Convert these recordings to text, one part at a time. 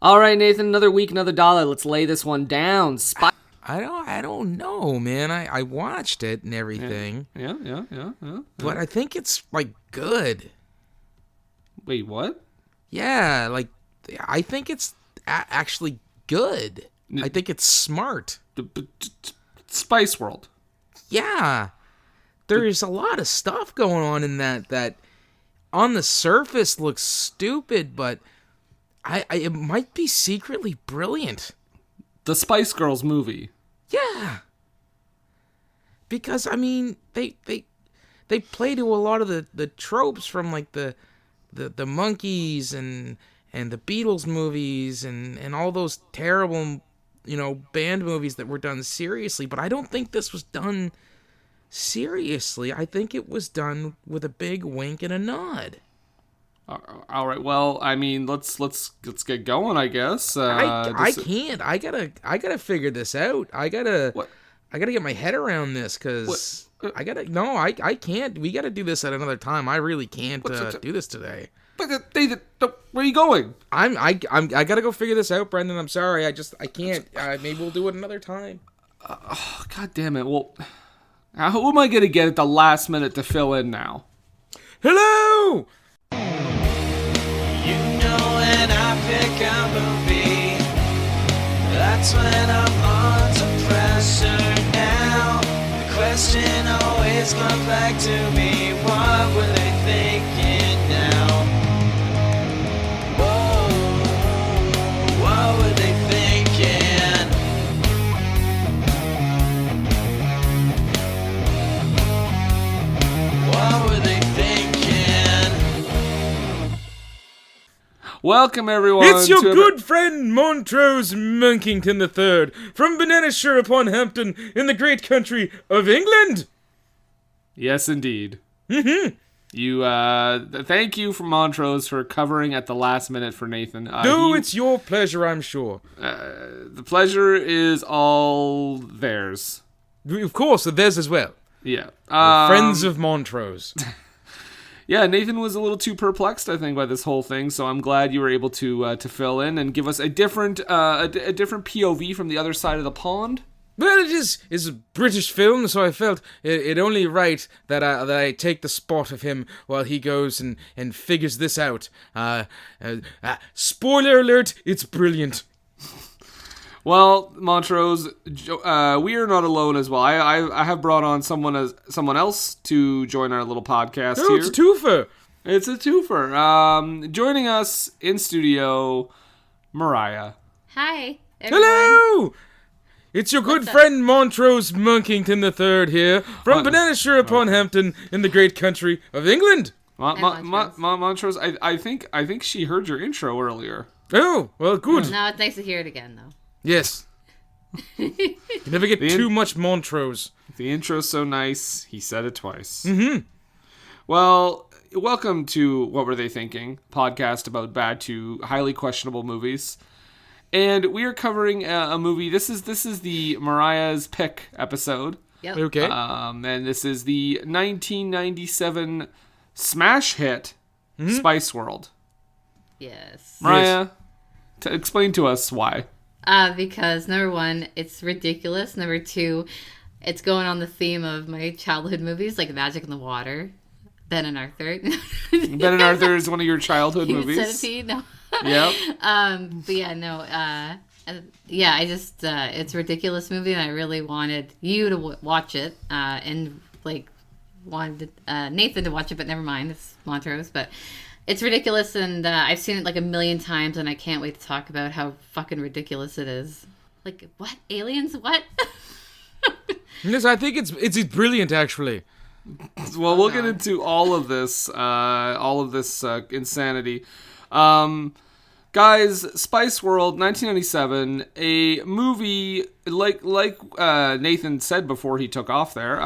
All right, Nathan, another week, another dollar. Let's lay this one down. I don't know, man. I watched it and everything. Yeah. But I think it's, like, good. Wait, what? Yeah, like, I think it's actually good. I think it's smart. Spice World. Yeah. There's a lot of stuff going on in that on the surface looks stupid, but it might be secretly brilliant. The Spice Girls movie. Yeah. Because, I mean, they play to a lot of the tropes from, like, the Monkees and the Beatles movies and all those terrible, band movies that were done seriously. But I don't think this was done seriously. I think it was done with a big wink and a nod. All right. Well, I mean, let's get going, I guess. I can't. I gotta figure this out. I gotta get my head around this because I can't. We gotta do this at another time. I really can't do this today. But David, where are you going? I gotta go figure this out, Brendan. I'm sorry. I can't. Maybe we'll do it another time. God damn it. Well, who am I gonna get at the last minute to fill in now? Hello. When I pick a movie, that's when I'm under pressure now. The question always comes back to me, what were they thinking now? Whoa, what were they thinking? What were they thinking? Welcome, everyone. It's your good friend Montrose Monkington III from Bananashire-upon-Hampton in the great country of England. Yes, indeed. Mm-hmm. Thank you for Montrose for covering at the last minute for Nathan. It's your pleasure, I'm sure. The pleasure is all theirs. Of course, theirs as well. Yeah. Friends of Montrose. Yeah, Nathan was a little too perplexed, I think, by this whole thing. So I'm glad you were able to fill in and give us a different POV from the other side of the pond. Well, it's a British film, so I felt it only right that I take the spot of him while he goes and figures this out. Spoiler alert! It's brilliant. Well, Montrose, we are not alone as well. I have brought on someone else to join our little podcast here. It's a twofer. It's a twofer. Joining us in studio, Mariah. Hi, everyone. Hello! It's your good friend Montrose Monkington III here from Bananashire-upon-Hampton in the great country of England. Montrose, I think she heard your intro earlier. Oh, well, good. No, it's nice to hear it again, though. Yes. You never get too much Montrose. The intro's so nice, he said it twice. Mm-hmm. Well, welcome to What Were They Thinking? Podcast about bad to highly questionable movies. And we are covering a movie. This is the Mariah's Pick episode. Yep. Okay. And this is the 1997 smash hit, Spice World. Yes. Mariah, explain to us why. Because number one, it's ridiculous. Number two, it's going on the theme of my childhood movies like Magic in the Water, Ben and Arthur. Ben and Arthur is one of your childhood movies. Centipede, no. Yep. But yeah, no. I just it's a ridiculous movie, and I really wanted you to watch it, and like wanted Nathan to watch it, but never mind, it's Montrose, but. It's ridiculous, and I've seen it like a million times, and I can't wait to talk about how fucking ridiculous it is. Like, what? Aliens? What? Yes, I think it's brilliant, actually. Well, we'll get into all of this insanity. Guys, Spice World, 1997, a movie, like Nathan said before he took off there,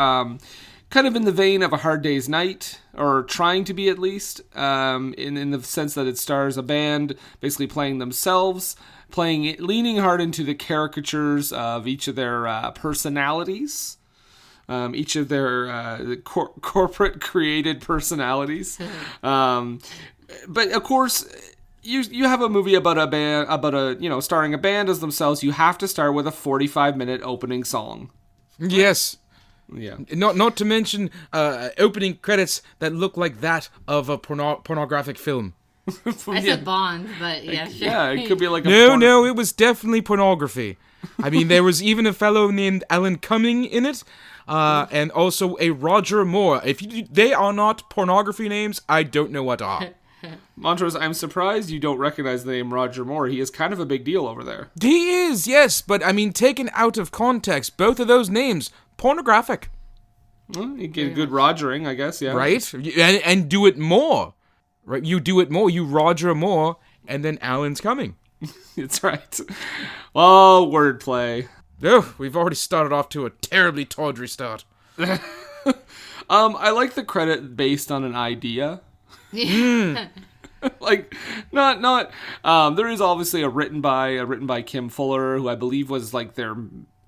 kind of in the vein of A Hard Day's Night, or trying to be at least, in the sense that it stars a band basically playing themselves, leaning hard into the caricatures of each of their personalities, each of their corporate created personalities. But of course, you have a movie about a band, starring a band as themselves. You have to start with a 45-minute opening song. Yes. Yeah. Not to mention opening credits that look like that of a pornographic film. I said Bond, but yeah, sure. Yeah, it could be like a No, it was definitely pornography. I mean, there was even a fellow named Alan Cumming in it, and also a Roger Moore. They are not pornography names, I don't know what are. Montrose, I'm surprised you don't recognize the name Roger Moore. He is kind of a big deal over there. He is, yes, but I mean, taken out of context, both of those names, pornographic. Well, you get a good Rogering, I guess, yeah. Right? And do it more. Right? You do it more, you Roger Moore, and then Alan's coming. It's right. Oh, wordplay. Oh, we've already started off to a terribly tawdry start. I like the credit based on an idea. Like, not. There is obviously a written by Kim Fuller, who I believe was like their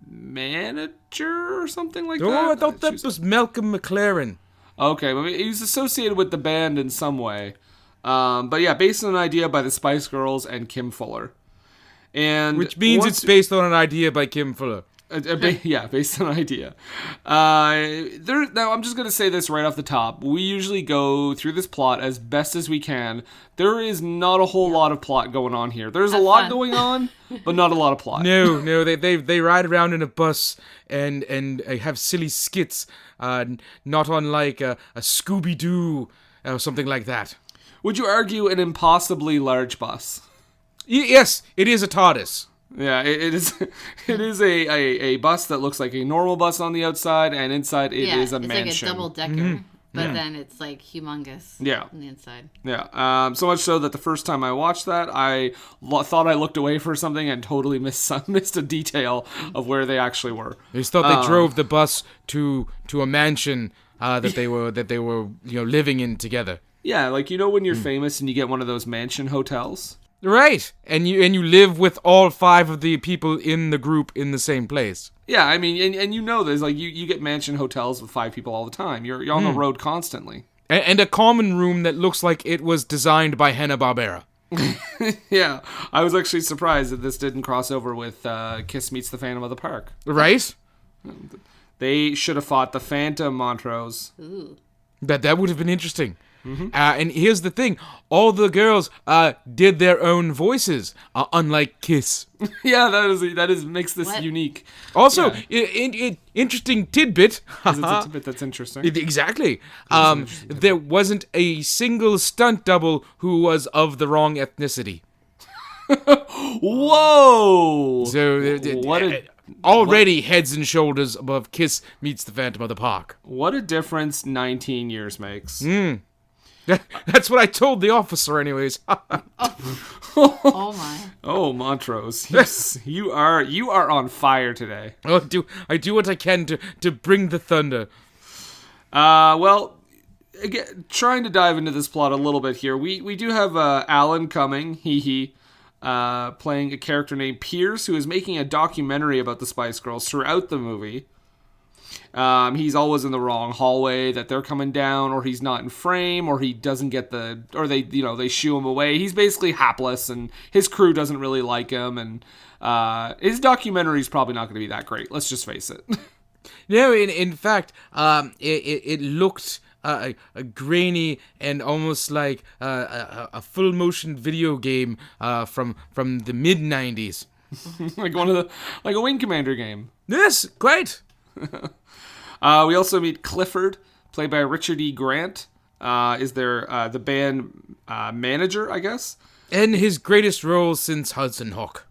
manager or something like that. Oh, I thought that was Malcolm McLaren. Okay, well, he's associated with the band in some way. But yeah, based on an idea by the Spice Girls and Kim Fuller. And Which means it's based on an idea by Kim Fuller. Yeah, based on an idea. Now, I'm just going to say this right off the top. We usually go through this plot as best as we can. There is not a whole lot of plot going on here. There's a lot going on, but not a lot of plot. No, they ride around in a bus and have silly skits, not unlike a Scooby-Doo or something like that. Would you argue an impossibly large bus? Yes, it is a TARDIS. Yeah, it is. It is a bus that looks like a normal bus on the outside, and inside it is a mansion. It's like a double-decker, but then it's like humongous on the inside. Yeah, so much so that the first time I watched that, I thought I looked away for something and totally missed a detail of where they actually were. I just thought they drove the bus to a mansion that they were living in together. Yeah, like when you're famous and you get one of those mansion hotels. Right, and you live with all 5 of the people in the group in the same place. Yeah, I mean, and there's like you get mansion hotels with 5 people all the time. You're on the road constantly. And a common room that looks like it was designed by Hanna-Barbera. Yeah, I was actually surprised that this didn't cross over with Kiss Meets the Phantom of the Park. Right? They should have fought the Phantom, Montrose. Ooh. That would have been interesting. Mm-hmm. And here's the thing. All the girls did their own voices, unlike Kiss. Yeah, that is makes this unique. Also, interesting tidbit. It's a tidbit that's interesting. Exactly. There wasn't a single stunt double who was of the wrong ethnicity. Whoa! So already heads and shoulders above Kiss Meets the Phantom of the Park. What a difference 19 years makes. That's what I told the officer, anyways. Oh my! Oh, Montrose, yes, you are on fire today. I do what I can to bring the thunder. Well, again, trying to dive into this plot a little bit here. We do have Alan Cumming, playing a character named Pierce, who is making a documentary about the Spice Girls throughout the movie. He's always in the wrong hallway that they're coming down, or he's not in frame, or he doesn't get they shoo him away. He's basically hapless, and his crew doesn't really like him, and his documentary is probably not going to be that great. Let's just face it. No, in fact, it looked grainy and almost like a full motion video game from the mid '90s, like a Wing Commander game. Yes, quite. We also meet Clifford, played by Richard E. Grant, is the band manager, I guess. And his greatest role since Hudson Hawk.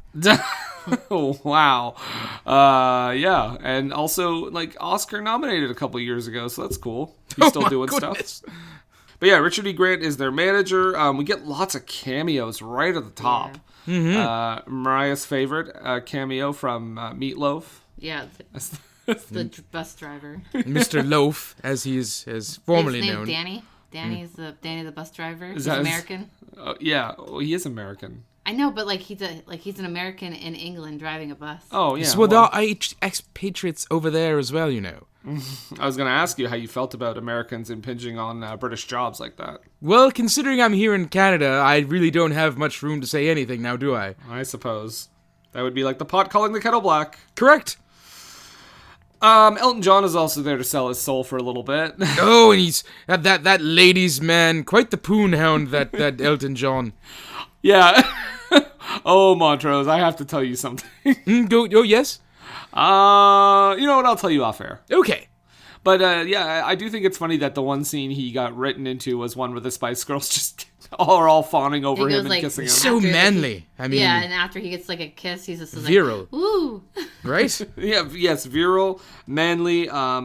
Oh, wow. Yeah, and also like Oscar nominated a couple years ago, so that's cool. He's still doing stuff. But yeah, Richard E. Grant is their manager. We get lots of cameos right at the top. Yeah. Mariah's favorite cameo from Meatloaf. Yeah. The bus driver. Mr. Loaf, as he is formerly known. known. Danny. Danny the bus driver. He's that American. Yeah, he is American. I know, but he's an American in England driving a bus. Oh yeah. So there are expatriates over there as well, I was going to ask you how you felt about Americans impinging on British jobs like that. Well, considering I'm here in Canada, I really don't have much room to say anything now, do I? I suppose. That would be like the pot calling the kettle black. Correct. Elton John is also there to sell his soul for a little bit. Oh, and he's that ladies' man, quite the poon hound, that Elton John. Yeah. Oh, Montrose, I have to tell you something. Yes? You know what? I'll tell you off air. Okay. But, yeah, I do think it's funny that the one scene he got written into was one where the Spice Girls just are all fawning over He him goes, and like, kissing him. So manly. I mean, Yeah, and after he gets like a kiss, he's just like, virile. "Ooh." Right? Yeah, yes, virile, manly.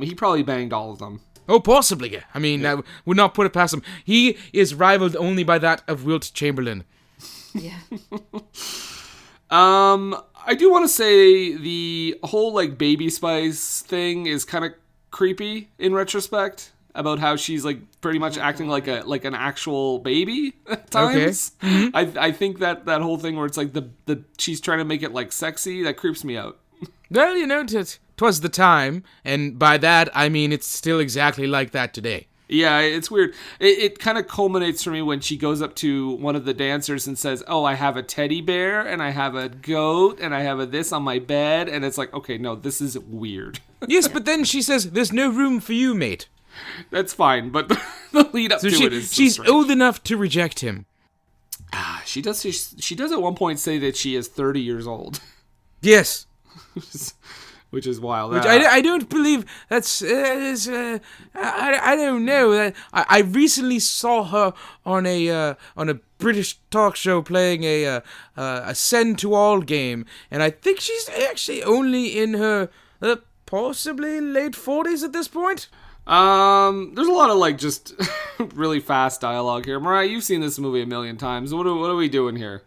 He probably banged all of them. Oh, possibly. Yeah. I mean, I would not put it past him. He is rivaled only by that of Wilt Chamberlain. Yeah. I do want to say the whole like Baby Spice thing is kind of creepy in retrospect about how she's like pretty much acting like an actual baby at times. Okay. I think that whole thing where it's like the she's trying to make it like sexy, that creeps me out. Well, you know, 'twas the time, and by that I mean it's still exactly like that today. Yeah, it's weird. It kind of culminates for me when she goes up to one of the dancers and says, "Oh, I have a teddy bear, and I have a goat, and I have a this on my bed," and it's like, okay, no, this is weird. Yes, but then she says, "There's no room for you, mate." That's fine, but the lead up to it is so she's strange. old enough to reject him. She does at one point say that she is 30 years old, Yes. which is wild. Which I don't believe that's I don't know. I recently saw her on a British talk show playing a send to all game, and I think she's actually only in her possibly late 40s at this point. There's a lot of like just really fast dialogue here. Mariah, you've seen this movie a million times. What are we doing here?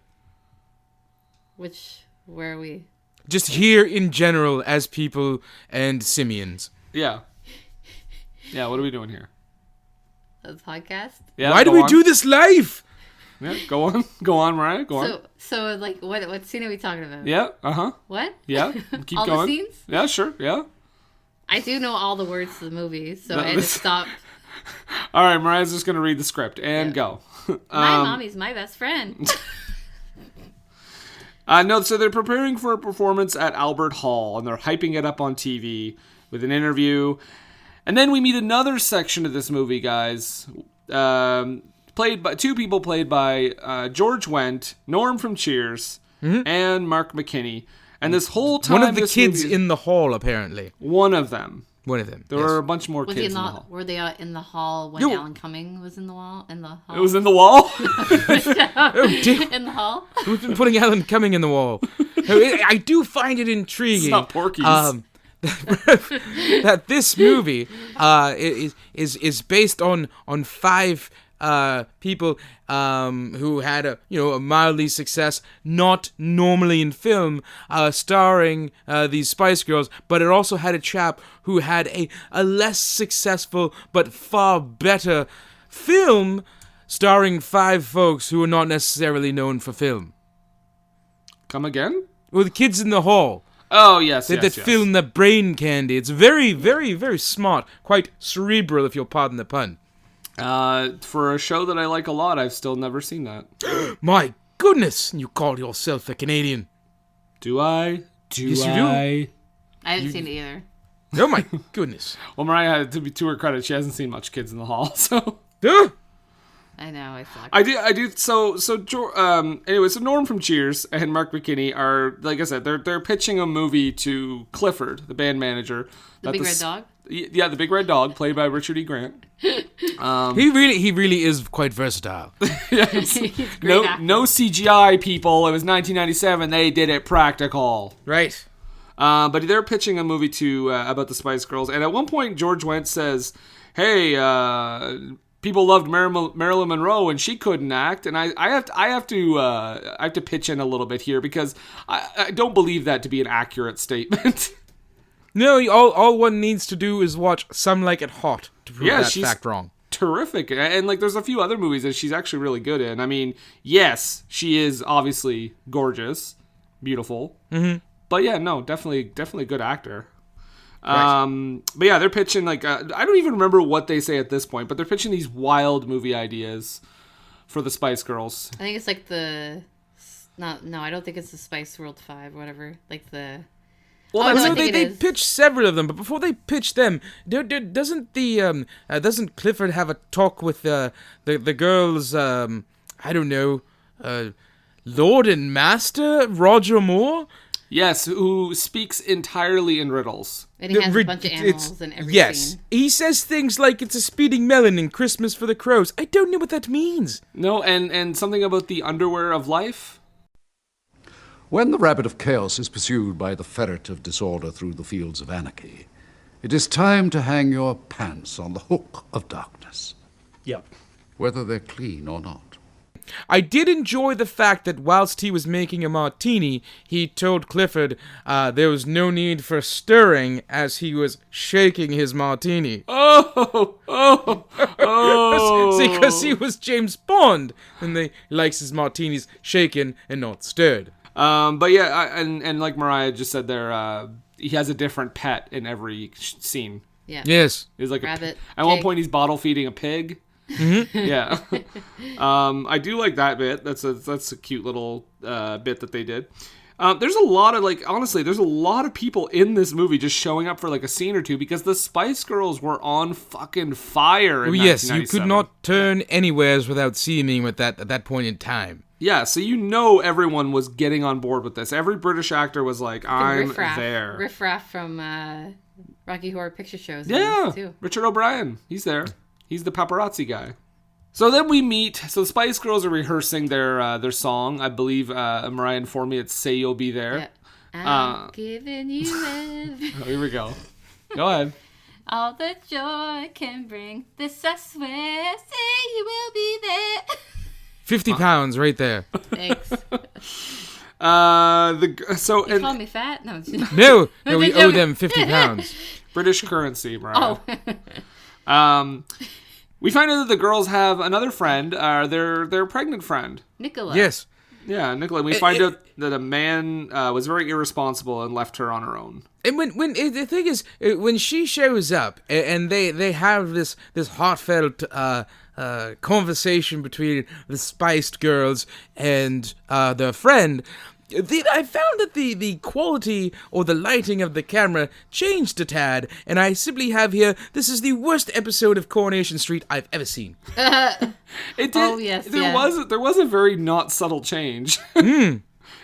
Where are we? Just here in general as people and simians. Yeah. Yeah, what are we doing here? A podcast? Yeah, Why do go we on. do this live? Yeah, go on, Mariah, go on. So like, what scene are we talking about? Yeah, uh-huh. What? Yeah, keep All going. the scenes? Yeah, sure, yeah. I do know all the words to the movie, so No, I had to stop. All right, Mariah's just going to read the script and go. My mommy's my best friend. No, so they're preparing for a performance at Albert Hall, and they're hyping it up on TV with an interview. And then we meet another section of this movie, guys, played by two people played by George Wendt, Norm from Cheers, and Mark McKinney. And this whole time, One of the this kids movie is- in the hall, apparently. one of them. One of them. There yes. were a bunch more Was kids he in the hall. Were they in the hall when Yo. Alan Cumming was in the hall? In the hall? It was in the wall. Oh, dear. in the hall. Who's been putting Alan Cumming in the wall? I do find it intriguing. It's not Porky's. That this movie is based on five people who had a mildly success, not normally in film, starring these Spice Girls, but it also had a chap who had a less successful but far better film starring five folks who are not necessarily known for film. Come again? Well, the kids in the hall. Oh, yes, That yes. film the brain candy. It's very, very, very smart. Quite cerebral, if you'll pardon the pun. For a show that I like a lot, I've still never seen that. My goodness, you call yourself a Canadian. Do I? Yes, you do. I haven't seen it either. Oh my goodness. Well, Mariah, to her credit, she hasn't seen much Kids in the Hall, so... I know, I suck. I do. So anyway, so Norm from Cheers and Mark McKinney are, like I said, they're pitching a movie to Clifford, the band manager. The Big Red Dog? Yeah, the Big Red Dog, played by Richard E. Grant. He really is quite versatile. Yes. He's a great actor. No CGI, people. It was 1997. They did it practical. Right. But they're pitching a movie to about the Spice Girls, and at one point George Wendt says, "Hey, people loved Marilyn Monroe and she couldn't act," and I have to pitch in a little bit here because I don't believe that to be an accurate statement. No, all one needs to do is watch Some Like It Hot to prove that she's fact wrong. terrific, and like there's a few other movies that she's actually really good in. I mean, yes, she is obviously gorgeous, beautiful, but yeah, no, definitely a good actor. But yeah, they're pitching like I don't even remember what they say at this point, but they're pitching these wild movie ideas for the Spice Girls. I think it's like I don't think it's the Spice World 5, whatever. Like the. Well, no, I think they it is. pitched several of them, but before they pitch them, doesn't Clifford have a talk with the girls? I don't know, Lord and Master Roger Moore. Yes, who speaks entirely in riddles. And he has a bunch of animals in every scene. He says things like it's a speeding melon and Christmas for the crows. I don't know what that means. No, and something about the underwear of life. When the rabbit of chaos is pursued by the ferret of disorder through the fields of anarchy, it is time to hang your pants on the hook of darkness. Yep. Whether they're clean or not. I did enjoy the fact that whilst he was making a martini, he told Clifford there was no need for stirring as he was shaking his martini. Oh! See, because he was James Bond, and he likes his martinis shaken and not stirred. But yeah, and like Mariah just said there, he has a different pet in every scene. Yeah. Yes. He's like Rabbit, at one pig. point he's bottle feeding a pig. Mm-hmm. Yeah. I do like that bit. That's a cute little bit that they did. There's a lot of honestly, there's a lot of people in this movie just showing up for like a scene or two because the Spice Girls were on fucking fire. In Yes, you could 1997. not turn anywheres without seeing him at that point in time. Yeah, so everyone was getting on board with this. Every British actor was like, I'm there. Riff Raff from Rocky Horror Picture Shows. Yeah, Too. Richard O'Brien. He's there. He's the paparazzi guy. So then we meet. So the Spice Girls are rehearsing their song. I believe Mariah informed me it's "Say You'll Be There." Yeah. I'm giving you everything. Oh, here we go. Go ahead. All the joy can bring. This I swear. Say you will be there. 50 pounds right there. Thanks. You Call me fat? No. No, we owe them 50 pounds. British currency, Mariah. Oh. We find out that the girls have another friend, their pregnant friend. Nicola. Yes. Yeah, Nicola. We find out that a man was very irresponsible and left her on her own. And the thing is, when she shows up and they have this heartfelt conversation between the Spiced Girls and their friend, I found that the quality or the lighting of the camera changed a tad, and I simply have here, this is the worst episode of Coronation Street I've ever seen. It did. Oh, yes, there was a very not subtle change.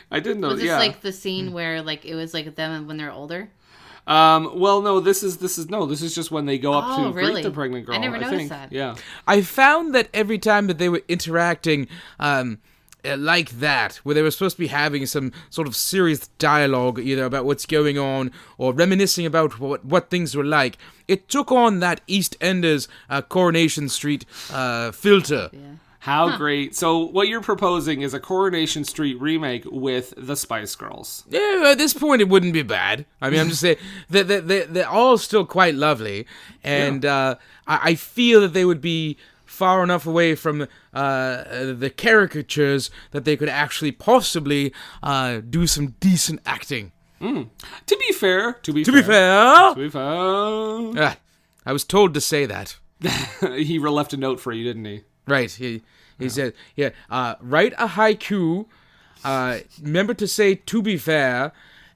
I did know. Was this yeah. like the scene where it was like them when they're older? Well, no. This is just when they go up to really? greet the pregnant girl. I never noticed think. that. Yeah. I found that every time that they were interacting, like that, where they were supposed to be having some sort of serious dialogue, either about what's going on or reminiscing about what things were like, it took on that EastEnders Coronation Street filter. Yeah. How great. So what you're proposing is a Coronation Street remake with the Spice Girls. Yeah, at this point it wouldn't be bad. I mean, I'm just saying they're all still quite lovely, and I feel that they would be far enough away from the caricatures that they could actually possibly do some decent acting. To be fair, I was told to say that. he left a note for you, didn't he? Right. He said, write a haiku. Remember to say "to be fair,"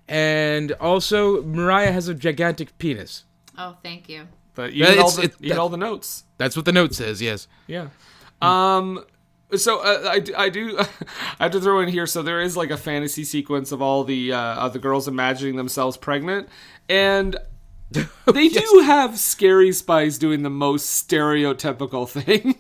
and also Mariah has a gigantic penis. Oh, thank you. But you had all the notes. That's what the note says. Yes. Yeah. So I do I have to throw in here. So there is like a fantasy sequence of all the girls imagining themselves pregnant, and they do have Scary Spice doing the most stereotypical thing.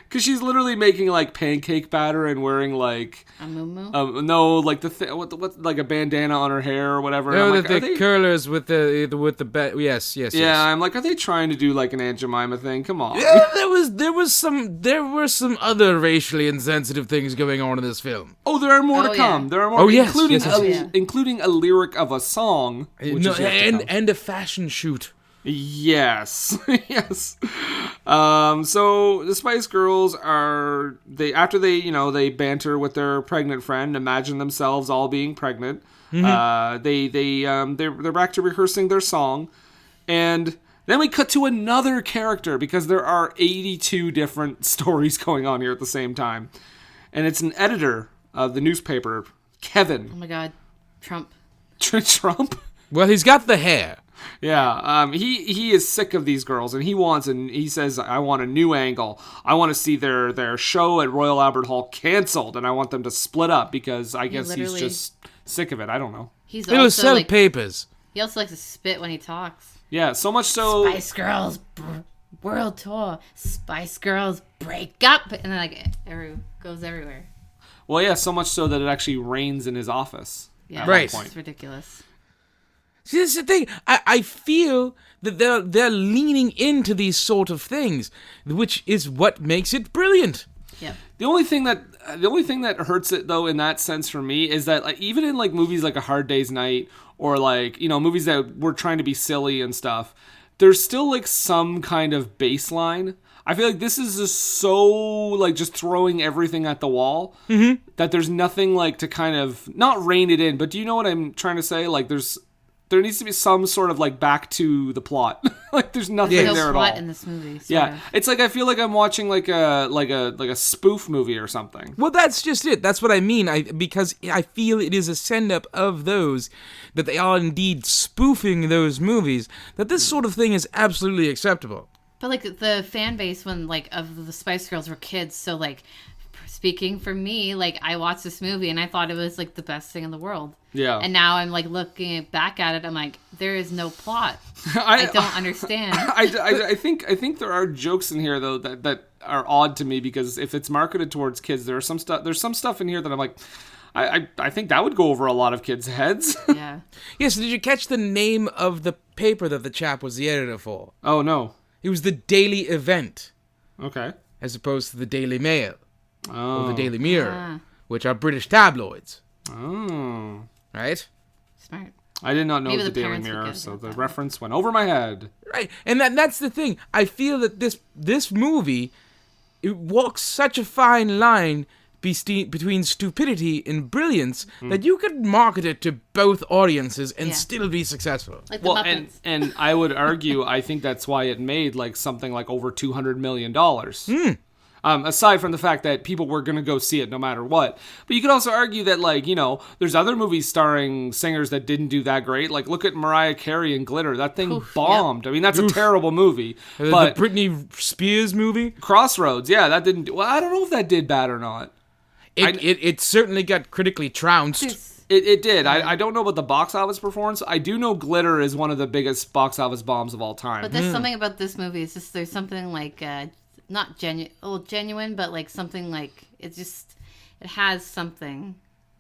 Because she's literally making like pancake batter and wearing like A muumuu? like what like a bandana on her hair or whatever. No, I'm like, the curlers with the yes. Yeah, I'm like, are they trying to do like an Aunt Jemima thing? Come on. Yeah, there were some other racially insensitive things going on in this film. Oh, there are more to come. Yeah. There are more. Oh, yes, including yes, yes. Oh, yeah. including a lyric of a song, which is yet to come. And a fashion shoot. Yes. Yes. So the Spice Girls are after they banter with their pregnant friend, imagine themselves all being pregnant. They're back to rehearsing their song, and then we cut to another character because there are 82 different stories going on here at the same time, and it's an editor of the newspaper, Kevin. Oh my God, Trump. Trump. Well, he's got the hair. Yeah, he is sick of these girls, and he says, I want a new angle. I want to see their show at Royal Albert Hall canceled, and I want them to split up because I guess he's just sick of it. I don't know. He'll sell papers. He also likes to spit when he talks. Yeah, so much so. Spice Girls World Tour. Spice Girls break up, and then goes everywhere. Well, yeah, so much so that it actually rains in his office. Yeah, right. It's ridiculous. See, that's the thing. I feel that they're leaning into these sort of things, which is what makes it brilliant. Yep. The only thing that hurts it though in that sense for me is that even in movies like A Hard Day's Night or movies that were trying to be silly and stuff, there's still some kind of baseline. I feel like this is just so just throwing everything at the wall that there's nothing to kind of not rein it in. But do you know what I'm trying to say? There needs to be some sort of back to the plot. There's nothing there at all. Plot in this movie. Yeah, it's I feel like I'm watching a spoof movie or something. Well, that's just it. That's what I mean. Because I feel it is a send-up of those, that they are indeed spoofing those movies, that this sort of thing is absolutely acceptable. But the fan base when of the Spice Girls were kids, so speaking for me, I watched this movie and I thought it was the best thing in the world. Yeah. And now I'm looking back at it, I'm there is no plot. I don't understand. I think there are jokes in here though that are odd to me because if it's marketed towards kids, there's some stuff in here that I'm I think that would go over a lot of kids' heads. Yeah. Yes, did you catch the name of the paper that the chap was the editor for? Oh no. It was the Daily Event. Okay. As opposed to the Daily Mail. Oh. Or the Daily Mirror, which are British tabloids. Oh. Right? Smart. I did not know Maybe the the Daily parents would Mirror, get so the that. reference went over my head. Right. And that's the thing. I feel that this movie, it walks such a fine line between stupidity and brilliance that you could market it to both audiences and still be successful. Like the Muppets. and I would argue, I think that's why it made something over $200 million. Aside from the fact that people were going to go see it no matter what. But you could also argue that, there's other movies starring singers that didn't do that great. Look at Mariah Carey and Glitter. That thing bombed. Yep. I mean, that's a terrible movie. But the Britney Spears movie? Crossroads, yeah, that didn't... Well, I don't know if that did bad or not. It certainly got critically trounced. It did. I don't know about the box office performance. I do know Glitter is one of the biggest box office bombs of all time. But there's something about this movie. It's just there's something not genuine, but something it has something.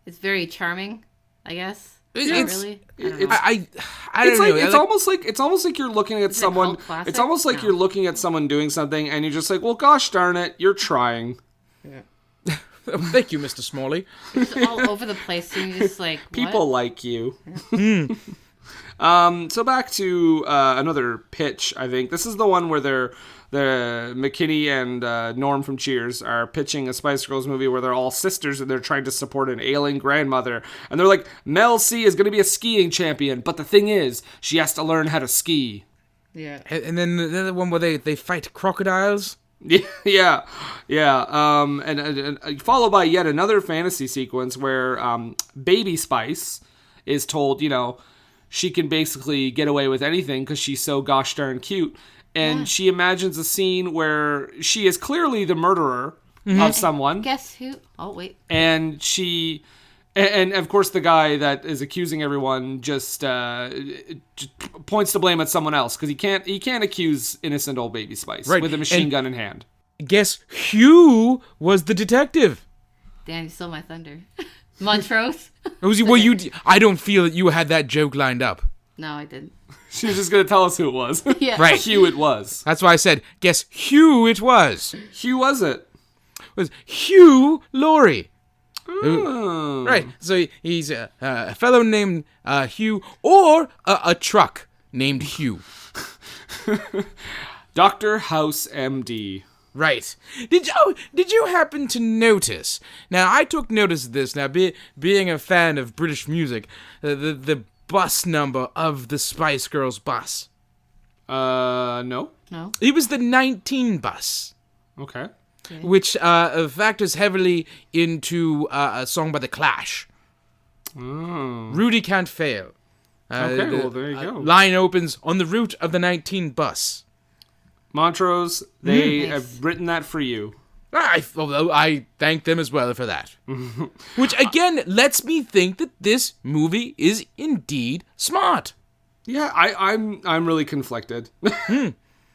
It's very charming, I guess. I don't know. It's almost like you're looking at someone. It's almost like you're looking at someone doing something, and you're just well, gosh darn it, you're trying. Yeah. Thank you, Mr. Smalley. It's all over the place. And you're just people like you. So back to another pitch. I think this is the one where McKinney and Norm from Cheers are pitching a Spice Girls movie where they're all sisters and they're trying to support an ailing grandmother. And they're like, Mel C is going to be a skiing champion, but the thing is, she has to learn how to ski. Yeah. And then the other one where they fight crocodiles. Yeah. And followed by yet another fantasy sequence where Baby Spice is told, she can basically get away with anything because she's so gosh darn cute. And she imagines a scene where she is clearly the murderer of someone. Guess who? Oh, wait. And and of course the guy that is accusing everyone just points the blame at someone else because he can't accuse innocent old Baby Spice with a machine gun in hand. Guess Hugh was the detective. Damn, you stole my thunder. Montrose? I don't feel that you had that joke lined up. No, I didn't. She was just going to tell us who it was. Yeah. Right. Hugh it was. That's why I said, guess Hugh it was. Hugh was it? It was Hugh Laurie. Oh. Right. So he's a fellow named Hugh or a truck named Hugh. Dr. House MD. Right. Did you happen to notice? Now, I took notice of this. Now, being a fan of British music, the bus number of the Spice Girls bus. No. No. It was the 19 bus, Okay. which factors heavily into a song by The Clash. Oh. Rudy Can't Fail. Okay, well, there you go. Line opens on the route of the 19 bus. Montrose, they Nice. have written that for you. Although I thank them as well for that. Which, again, lets me think that this movie is indeed smart. Yeah, I'm really conflicted.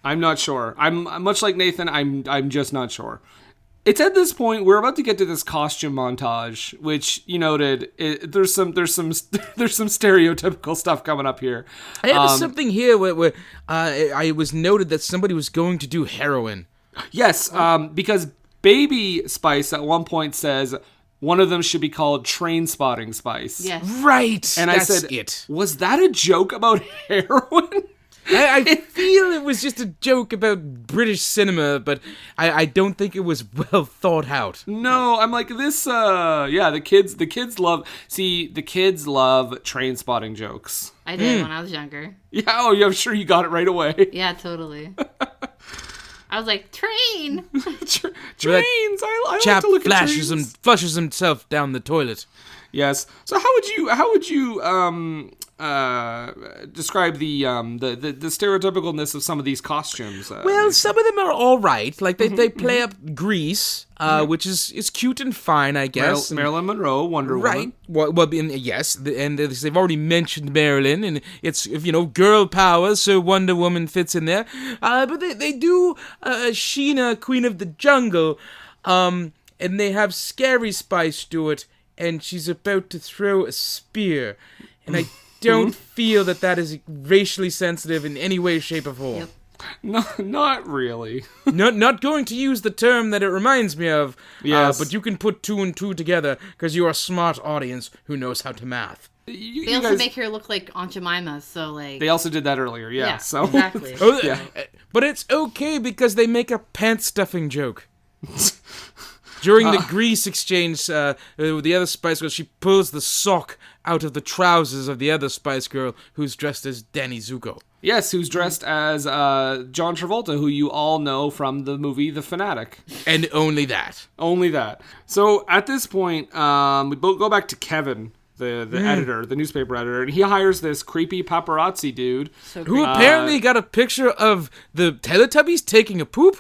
I'm not sure. I'm much like Nathan. I'm just not sure. It's at this point we're about to get to this costume montage, which you noted. There's some stereotypical stuff coming up here. I have something here where I was noted that somebody was going to do heroin. Yes, because Baby Spice at one point says one of them should be called Train Spotting Spice. Yes. Right. And that's I said, it. Was that a joke about heroin? I feel it was just a joke about British cinema, but I don't think it was well thought out. No, I'm like this. Yeah, the kids love Train Spotting jokes. I did when I was younger. Yeah, oh, yeah, I'm sure you got it right away. Yeah, totally. I was like, train. Trains. I Chap like to look flushes at trains. himself down the toilet. Yes. So how would you describe the stereotypicalness of some of these costumes? Well, some of them are all right. Like they play up Grease, which is cute and fine, I guess. Marilyn Monroe, Wonder Right. Woman. Well, yes, and they've already mentioned Marilyn, and it's girl power, so Wonder Woman fits in there. But they do Sheena, Queen of the Jungle, and they have Scary Spice do it, and she's about to throw a spear, and I don't feel that is racially sensitive in any way, shape, or form. Yep. No, not really. Not going to use the term that it reminds me of. Yes. But you can put two and two together because you're a smart audience who knows how to math. They also make her look like Aunt Jemima, so like... They also did that earlier, yeah. Yeah, So exactly. Oh, Yeah. But it's okay because they make a pants stuffing joke. During the grease exchange, the other Spice Girl, she pulls the sock out of the trousers of the other Spice Girl who's dressed as Danny Zuko. Yes, who's dressed as John Travolta, who you all know from the movie The Fanatic. And only that. Only that. So at this point, we both go back to Kevin, the editor, the newspaper editor, and he hires this creepy paparazzi dude. So Who great. apparently got a picture of the Teletubbies taking a poop?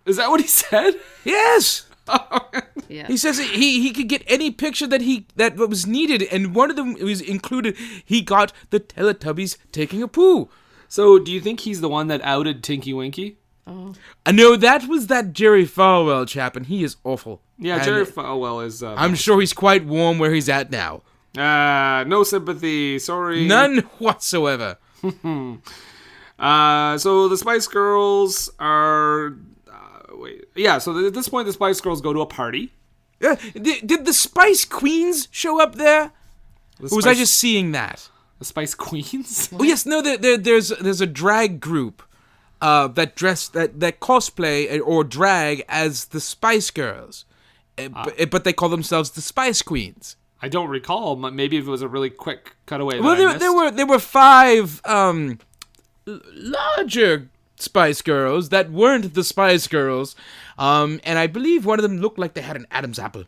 Is that what he said? Yes! Yeah. He says he could get any picture that was needed, and one of them was included. He got the Teletubbies taking a poo. So do you think he's the one that outed Tinky Winky? No, that was that Jerry Falwell chap, and he is awful. Yeah, And Jerry Falwell is... I'm sure he's quite warm where he's at now. no sympathy, sorry. None whatsoever. So the Spice Girls are... so at this point, the Spice Girls go to a party. Did the Spice Queens show up there? Or was I just seeing that? The Spice Queens? Oh yes, no. There's a drag group that cosplay or drag as the Spice Girls, but they call themselves the Spice Queens. I don't recall. Maybe if it was a really quick cutaway. Well, there were 5 larger Spice Girls that weren't the Spice Girls, and I believe one of them looked like they had an Adam's apple.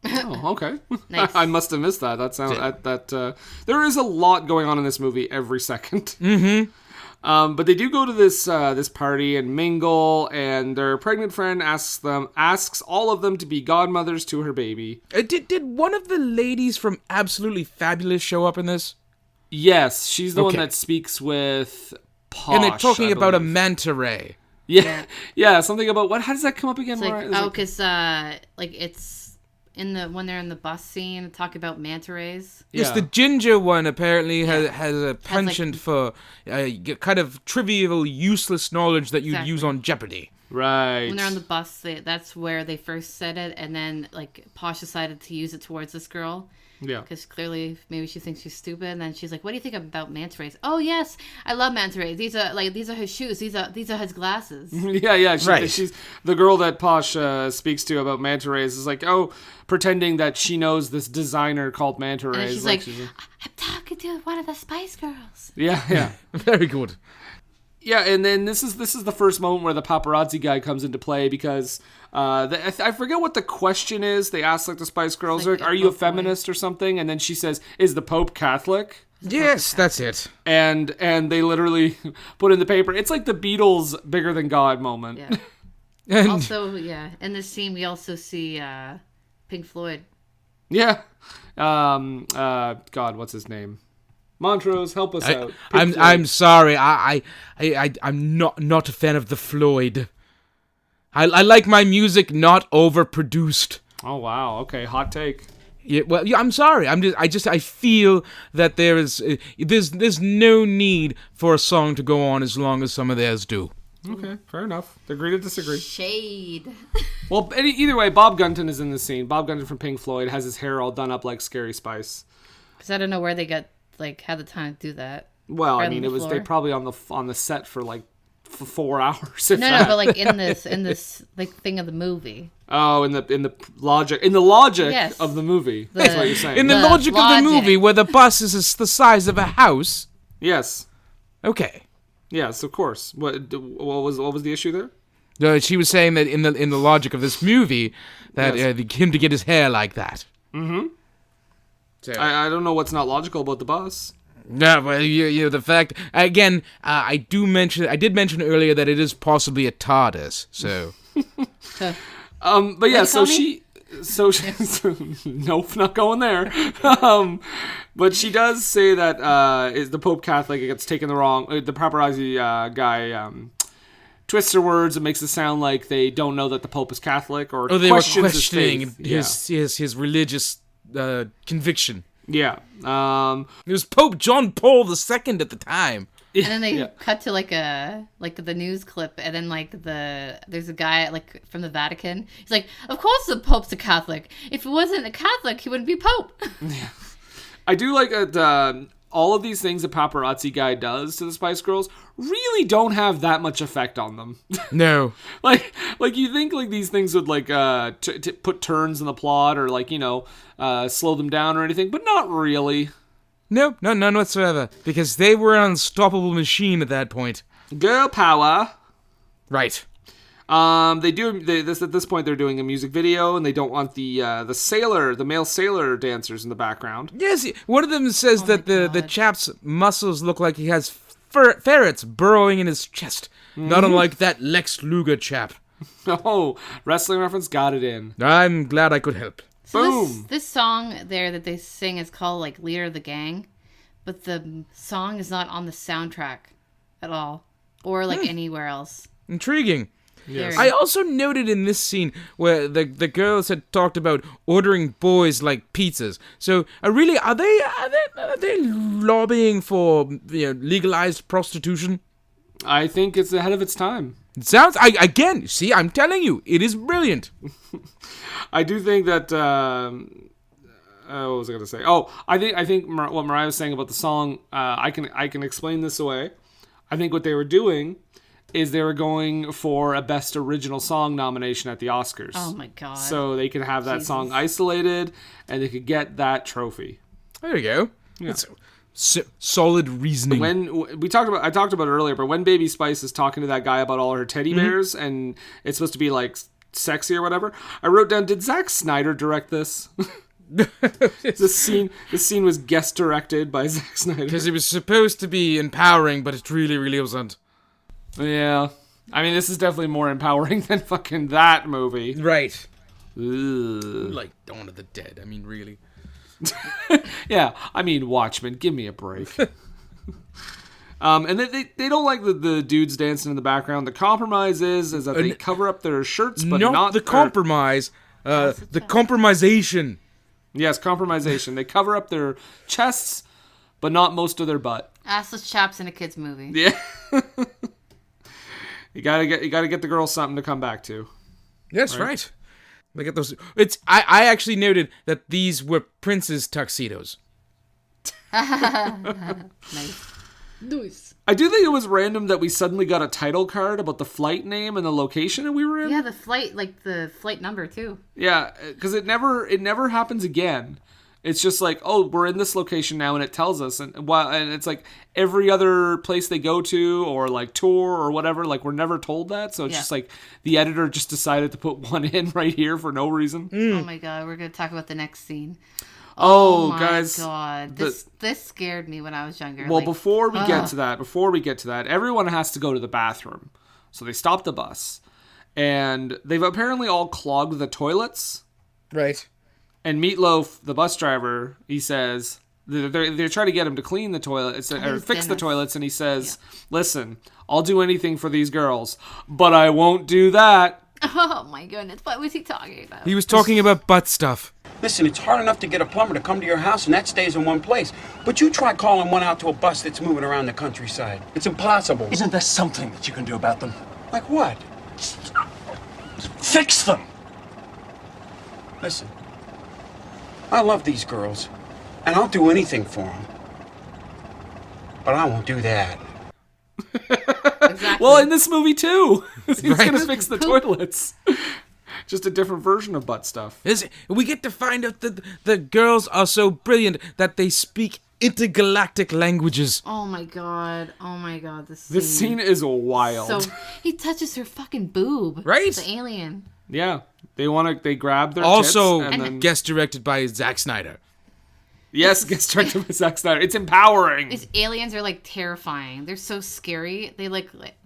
Oh, okay. Nice. I must have missed that. There is a lot going on in this movie every second. Mm-hmm. But they do go to this party and mingle, and their pregnant friend asks all of them to be godmothers to her baby. Did one of the ladies from Absolutely Fabulous show up in this? Yes, she's the one Okay. that speaks with Posh. And they're talking I about a believe. Manta Ray. Yeah, something about what? How does that come up again? It's Mariah? like, Is it- because it's when they're in the bus scene, talk about Manta Rays. Yes, Yeah. the ginger one apparently has a like- penchant for kind of trivial, useless knowledge that you'd Exactly. use on Jeopardy. Right. When they're on the bus, that's where they first said it, and then like Posh decided to use it towards this girl, Yeah. Because clearly, maybe she thinks she's stupid, and then she's like, "What do you think about Manta Rays?" "Oh yes, I love Manta Rays. These are his shoes. These are his glasses." Yeah. Right. She's the girl that Posh speaks to about Manta Rays is like, pretending that she knows this designer called Manta Rays. And she's like, "I'm talking to one of the Spice Girls." Yeah. Very good. Yeah, and then this is the first moment where the paparazzi guy comes into play because I forget what the question is. They ask like the Spice Girls, Like, "Are you a boy. feminist or something?" And then she says, "Is the Pope Catholic?" Yes, that's it. And they literally put in the paper. It's like the Beatles' "Bigger Than God" moment. Yeah. And Also, yeah, in this scene, we also see Pink Floyd. Yeah. God, what's his name? Montrose, help us out. I'm sorry. I'm not a fan of the Floyd. I like my music not overproduced. Oh wow. Okay, hot take. Yeah, well, I'm sorry. I feel that there's no need for a song to go on as long as some of theirs do. Okay, fair enough. Agree to disagree. Shade. Well, either way, Bob Gunton is in the scene. Bob Gunton from Pink Floyd has his hair all done up like Scary Spice. Because I don't know where they got had the time to do that. Well, Right I mean, on it the was floor. they probably on the set for like 4 hours. If No, that. but like in this like thing of the movie. Oh, in the logic Yes. of the movie. That's what you're saying. In the The logic of the logic. movie, where the bus is the size of a house. Yes. Okay. Yes, of course. What was the issue there? She was saying that in the logic of this movie, that Yes. him to get his hair like that. Mm-hmm. So. I don't know what's not logical about the bus. No, well, you the fact again. I did mention earlier that it is possibly a TARDIS. So. But yeah, What do you call she nope, not going there. But she does say that is the Pope Catholic. It gets taken the wrong. The paparazzi guy twists her words and makes it sound like they don't know that the Pope is Catholic or Oh, they were questions questioning his faith. his religious conviction. Yeah. It was Pope John Paul II at the time. And then they Yeah. cut to like the news clip, and then there's a guy like from the Vatican. He's like, "Of course the Pope's a Catholic. If he wasn't a Catholic, he wouldn't be Pope." I do like that all of these things the paparazzi guy does to the Spice Girls really don't have that much effect on them. No. like you think like these things would like put turns in the plot or like slow them down or anything, but not really. No, none whatsoever. Because they were an unstoppable machine at that point. Girl power. Right. At this point they're doing a music video and they don't want the male sailor dancers in the background. Yes, one of them says that the God. chap's muscles look like he has ferrets burrowing in his chest. Not unlike that Lex Luger chap. Oh, wrestling reference, got it in. I'm glad I could help. So Boom. this song there that they sing is called like "Leader of the Gang," but the song is not on the soundtrack at all, or like anywhere else. Intriguing. Yes. I also noted in this scene where the girls had talked about ordering boys like pizzas. So really, are they lobbying for legalized prostitution? I think it's ahead of its time. It sounds again. See, I'm telling you, it is brilliant. I do think that. What was I going to say? Oh, I think what Mariah was saying about the song. I can explain this away. I think what they were doing is they were going for a Best Original Song nomination at the Oscars. Oh my God! So they could have that song isolated, and they could get that trophy. There you go. Yeah. It's solid reasoning. When I talked about it earlier, but when Baby Spice is talking to that guy about all her teddy bears, and it's supposed to be like sexy or whatever, I wrote down, did Zack Snyder direct this? This scene was guest directed by Zack Snyder. Because it was supposed to be empowering, but it really wasn't. Yeah. I mean, this is definitely more empowering than fucking that movie. Right. Ugh. Like Dawn of the Dead. I mean, really. Yeah, I mean, Watchmen, give me a break. And they don't like the dudes dancing in the background. The compromise is that they cover up their shirts, but not the compromise. The compromisation. Yes, compromisation. They cover up their chests, but not most of their butt. Assless chaps in a kids movie. Yeah. You gotta get the girls something to come back to. Yes, right. Look at those. I actually noted that these were Prince's tuxedos. Nice. I do think it was random that we suddenly got a title card about the flight name and the location we were in. Yeah, the flight number too. Yeah, because it never happens again. It's just like, oh, we're in this location now, and it tells us, and it's like every other place they go to or like tour or whatever, like we're never told that. So it's just like the editor just decided to put one in right here for no reason. Oh my god, we're gonna talk about the next scene. Oh, my guys, god, this scared me when I was younger. Well, before we get to that, everyone has to go to the bathroom, so they stop the bus, and they've apparently all clogged the toilets. Right. And Meatloaf, the bus driver, he says, they're trying to get him to clean the toilets or fix the toilets, and he says, listen, I'll do anything for these girls, but I won't do that. Oh my goodness, what was he talking about? He was talking about butt stuff. Listen, it's hard enough to get a plumber to come to your house, and that stays in one place. But you try calling one out to a bus that's moving around the countryside. It's impossible. Isn't there something that you can do about them? Like what? Fix them! Listen, I love these girls, and I'll do anything for them. But I won't do that. Exactly. Well, in this movie, too. He's Right. going to fix the toilets. Just a different version of butt stuff. We get to find out that the girls are so brilliant that they speak intergalactic languages. Oh my god, This scene is wild. So he touches her fucking boob. Right? The alien. Yeah. They grab their Also, tits and then... guest directed by Zack Snyder. Yes, gets directed by Zack Snyder. It's empowering. These aliens are like terrifying. They're so scary. They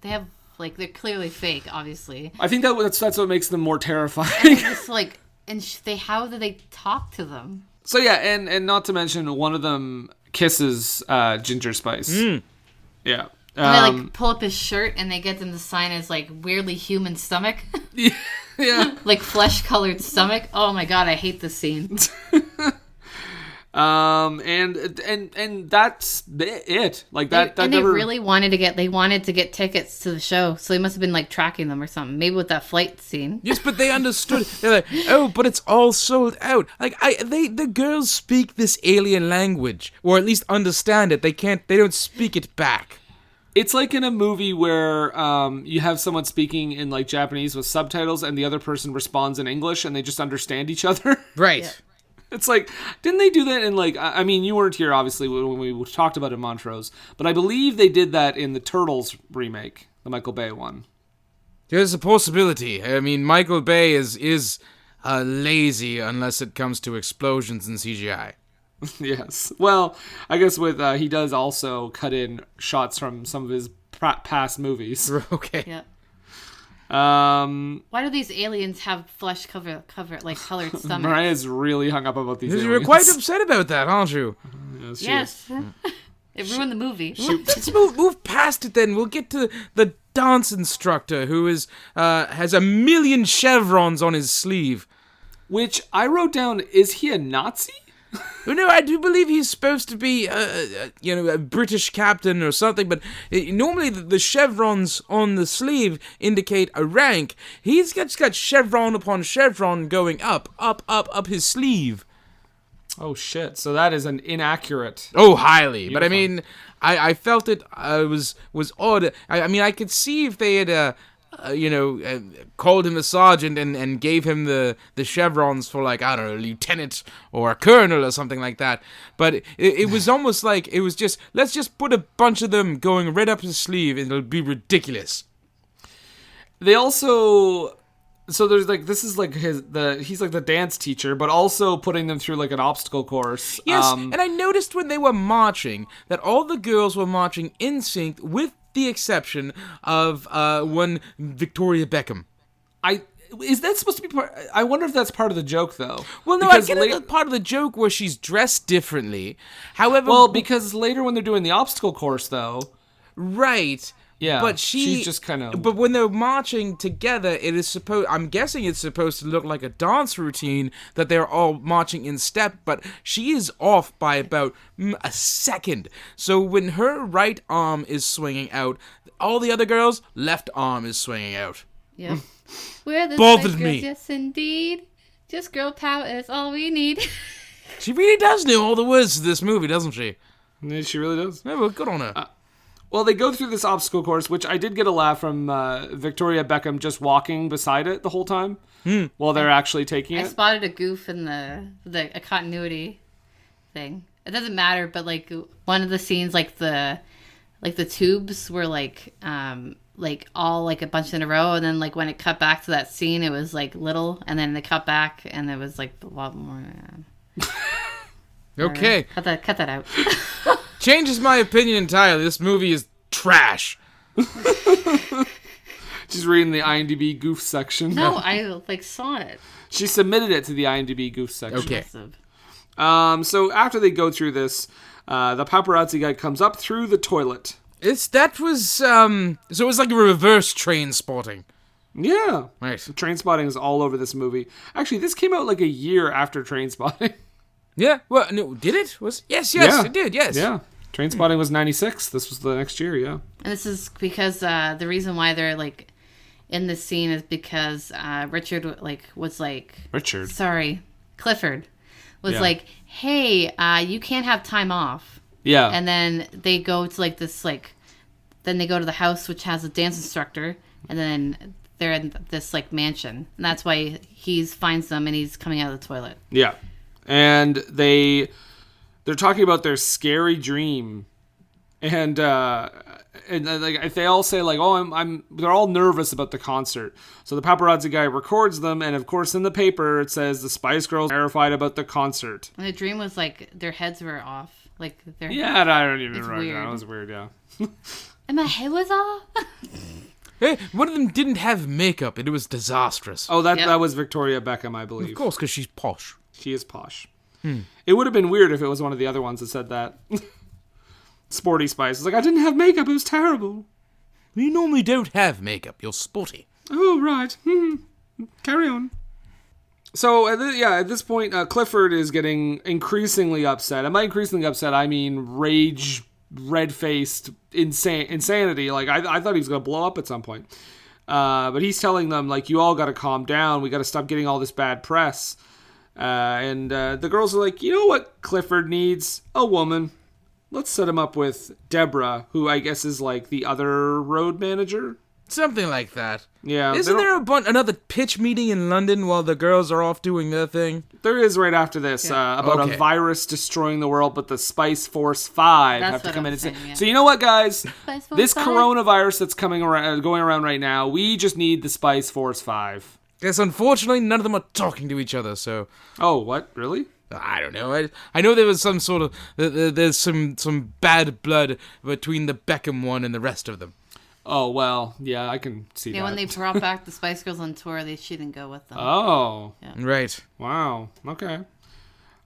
have they're clearly fake, obviously. I think that's what makes them more terrifying. It's like, how do they talk to them? So yeah, and not to mention one of them kisses Ginger Spice. Yeah. And they pull up his shirt and they get them to sign his like weirdly human stomach. Yeah. Like flesh colored stomach. Oh my god, I hate this scene. And that's it. Like that. They never... really wanted to get tickets to the show, so they must have been like tracking them or something. Maybe with that flight scene. Yes, but they understood. They're like, oh, but it's all sold out. Like the girls speak this alien language, or at least understand it. They don't speak it back. It's like in a movie where you have someone speaking in like Japanese with subtitles, and the other person responds in English, and they just understand each other. Right. Yeah. It's like, didn't they do that in like, I mean, you weren't here obviously when we talked about it in Montrose, but I believe they did that in the Turtles remake, the Michael Bay one. There's a possibility. I mean, Michael Bay is lazy unless it comes to explosions and CGI. Yes. Well, I guess with he does also cut in shots from some of his past movies. Okay. Yeah. Why do these aliens have flesh cover like colored stomachs? Mariah's really hung up about these aliens. You're quite upset about that, aren't you? Yes. It ruined the movie. Let's move past it then. We'll get to the dance instructor who has a million chevrons on his sleeve. Which I wrote down, is he a Nazi? No, I do believe he's supposed to be, a British captain or something, but normally the chevrons on the sleeve indicate a rank. He's just got chevron upon chevron going up his sleeve. Oh, shit. So that is an inaccurate... Oh, highly. uniform. But I mean, I felt it was odd. I mean, I could see if they had... called him a sergeant and gave him the chevrons for, like, I don't know, a lieutenant or a colonel or something like that. But it was almost like it was just, let's just put a bunch of them going right up his sleeve and it'll be ridiculous. They also... So there's like, this is like he's like the dance teacher, but also putting them through like an obstacle course. Yes, and I noticed when they were marching that all the girls were marching in sync with the exception of one Victoria Beckham. Is that supposed to be part? I wonder if that's part of the joke, though. Well, no, I get it, part of the joke where she's dressed differently. However, because later when they're doing the obstacle course, though, right? Yeah, but she's just kind of. But when they're marching together, it is supposed. I'm guessing it's supposed to look like a dance routine that they're all marching in step. But she is off by about a second. So when her right arm is swinging out, all the other girls' left arm is swinging out. Yeah. We're the Bothered Spice me. Girls, yes indeed. Just girl power is all we need. She really does know all the words to this movie, doesn't she? Yeah, she really does. Yeah, well, good on her. Well, they go through this obstacle course, which I did get a laugh from Victoria Beckham just walking beside it the whole time while they're actually taking I it. spotted a goof in a continuity thing. It doesn't matter, but like one of the scenes, like the tubes were like all like a bunch in a row, and then like when it cut back to that scene, it was like little, and then they cut back, and it was like a lot more. Okay. Cut that out. Changes my opinion entirely. This movie is trash. She's reading the IMDb goof section. No, I like saw it. She submitted it to the IMDb goof section. Okay. So after they go through this, the paparazzi guy comes up through the toilet. So it was like a reverse Train Spotting. Yeah. Right. Train Spotting is all over this movie. Actually, this came out like a year after Train Spotting. Yeah. Well, no, did it? Yes, Yeah. it did. Yes. Yeah. Train Spotting was 96. This was the next year, yeah. And this is because the reason why they're like in this scene is because Clifford was Yeah. like, hey, you can't have time off. Yeah. And then they go to like this then they go to the house which has a dance instructor, and then they're in this like mansion, and that's why he finds them and he's coming out of the toilet. Yeah. And they're talking about their scary dream, and like they all say like, oh, they're all nervous about the concert. So the paparazzi guy records them, and of course in the paper it says the Spice Girls are terrified about the concert. And the dream was like their heads were off, like their Yeah, I don't even It's remember. weird. That was weird, yeah. and my head was off. Hey, one of them didn't have makeup, and it was disastrous. Oh, Yep. that was Victoria Beckham, I believe. Of course, because she's posh. She is posh. It would have been weird if it was one of the other ones that said that. Sporty Spice. It's like, I didn't have makeup. It was terrible. You normally don't have makeup. You're sporty. Oh, right. Carry on. So, at this point, Clifford is getting increasingly upset. And by increasingly upset, I mean rage, red-faced insanity. Like, I thought he was going to blow up at some point. But he's telling them, like, you all got to calm down. We got to stop getting all this bad press. And the girls are like, you know what Clifford needs? A woman. Let's set him up with Deborah, who I guess is like the other road manager. Something like that. Yeah. Isn't there another pitch meeting in London while the girls are off doing their thing? There is right after this about Okay. a virus destroying the world, but the Spice Force 5 That's have to what come I'm in and say. saying, yeah. So you know what, guys? Spice Force This 5? coronavirus that's going around right now, we just need the Spice Force 5. Guess unfortunately none of them are talking to each other, so Oh, what? Really? I don't know. I know there was some sort of there's some bad blood between the Beckham one and the rest of them. Oh, well, yeah, I can see Yeah, that. when they brought back the Spice Girls on tour, she didn't go with them. Oh, Right. wow. Okay.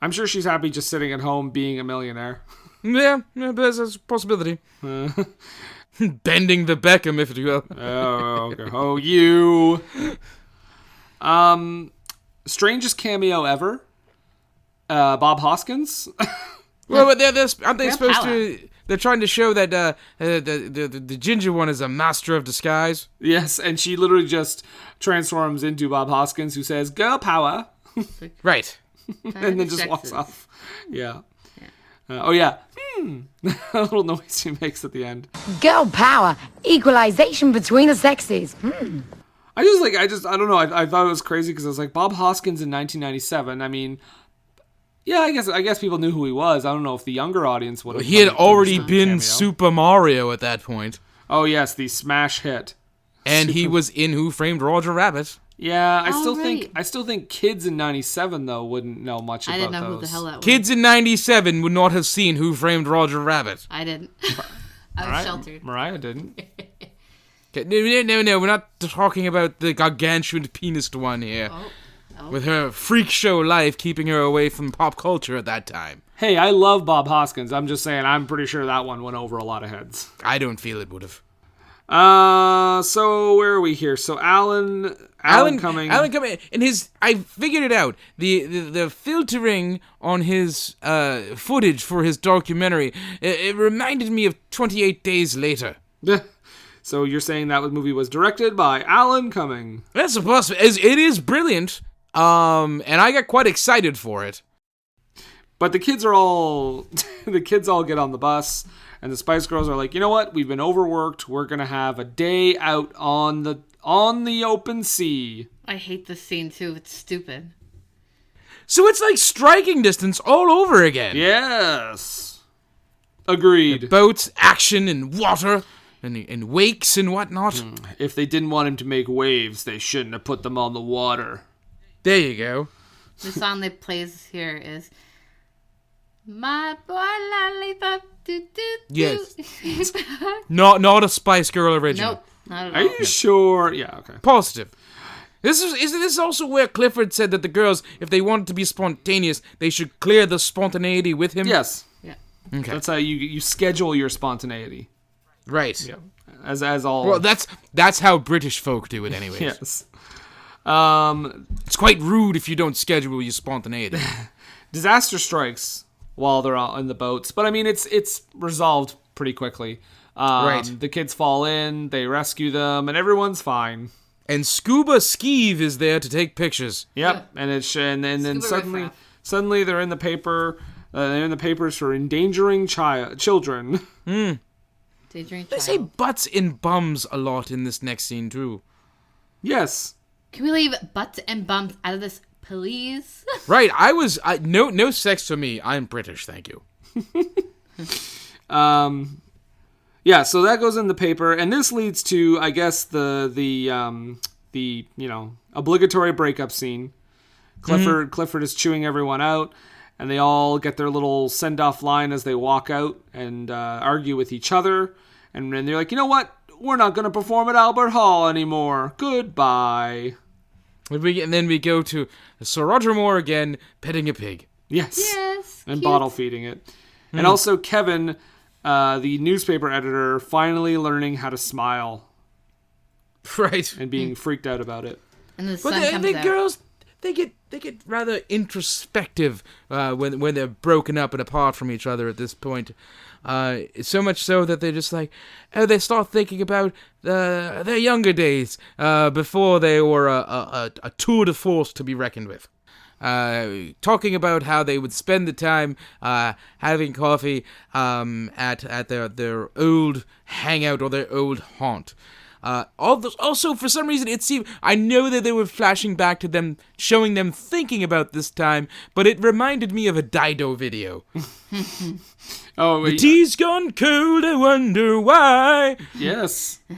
I'm sure she's happy just sitting at home being a millionaire. Yeah, but there's a possibility. Bending the Beckham, if you will. Oh, okay. Oh, you. Strangest cameo ever. Bob Hoskins. Well, but aren't they Girl supposed power. to? They're trying to show that the ginger one is a master of disguise. Yes, and she literally just transforms into Bob Hoskins, who says "Girl power," Right. and then just walks off. Yeah. Oh yeah. A little noise she makes at the end. Girl power, equalization between the sexes. I don't know. I thought it was crazy because I was like, Bob Hoskins in 1997. I mean, yeah, I guess people knew who he was. I don't know if the younger audience would have. He had already understood been cameo. Super Mario at that point, Oh yes, the smash hit. and he was in Who Framed Roger Rabbit. Yeah, I right. still think kids in 97 though wouldn't know much about I didn't know those. who the hell that was. Kids in '97 would not have seen Who Framed Roger Rabbit. I didn't. I was sheltered. Mariah didn't. Okay, no, we're not talking about the gargantuan penised one here. Oh. With her freak show life keeping her away from pop culture at that time. Hey, I love Bob Hoskins. I'm just saying, I'm pretty sure that one went over a lot of heads. I don't feel it would have. So where are we here? So Alan coming. Alan coming, and I figured it out. The filtering on his footage for his documentary, it reminded me of 28 Days Later. So you're saying that movie was directed by Alan Cumming. That's a possibility. It is brilliant. And I got quite excited for it. But the kids are all the kids all get on the bus, and the Spice Girls are like, you know what? We've been overworked. We're gonna have a day out on the open sea. I hate this scene too. It's stupid. So it's like striking distance all over again. Yes. Agreed. Boats, action, and water, and wakes and whatnot. If they didn't want him to make waves, they shouldn't have put them on the water. There you go. The song that plays here is My Boy Lollipop. Do, do, do. Yes. Not a Spice Girl original. Nope. Not at Are all. you sure? Yeah, okay. Positive. This is also where Clifford said that the girls, if they wanted to be spontaneous, they should clear the spontaneity with him. Yes. Yeah. Okay. That's how you schedule your spontaneity. Right. Yeah. As all. Well, that's how British folk do it, anyways. Yes. It's quite rude if you don't schedule your spontaneity. Disaster strikes while they're out in the boats, but I mean it's resolved pretty quickly. Right. The kids fall in, they rescue them, and everyone's fine. And Scuba Skeeve is there to take pictures. Yep. And and then Scuba suddenly they're in the paper. They're in the papers for endangering children. Daydream They say Child. butts and bums a lot in this next scene too. Yes. Can we leave butts and bums out of this, please? Right. No sex for me. I'm British, thank you. Yeah, so that goes in the paper, and this leads to, I guess, the obligatory breakup scene. Clifford is chewing everyone out, and they all get their little send-off line as they walk out and argue with each other. And then they're like, you know what? We're not going to perform at Albert Hall anymore. Goodbye. And then we go to Sir Roger Moore again, petting a pig. Yes. Yes. And cute. bottle feeding it. And also Kevin, the newspaper editor, finally learning how to smile Right. and being freaked out about it. And the But sun comes the out. girls, they get rather introspective when they're broken up and apart from each other at this point. So much so that they're just like, they start thinking about their younger days before they were a tour de force to be reckoned with. Talking about how they would spend the time having coffee at their old hangout or their old haunt. Also, for some reason, it seemed I know that they were flashing back to them, showing them thinking about this time, but it reminded me of a Dido video. Oh, The tea's gone cold, I wonder why. yes. I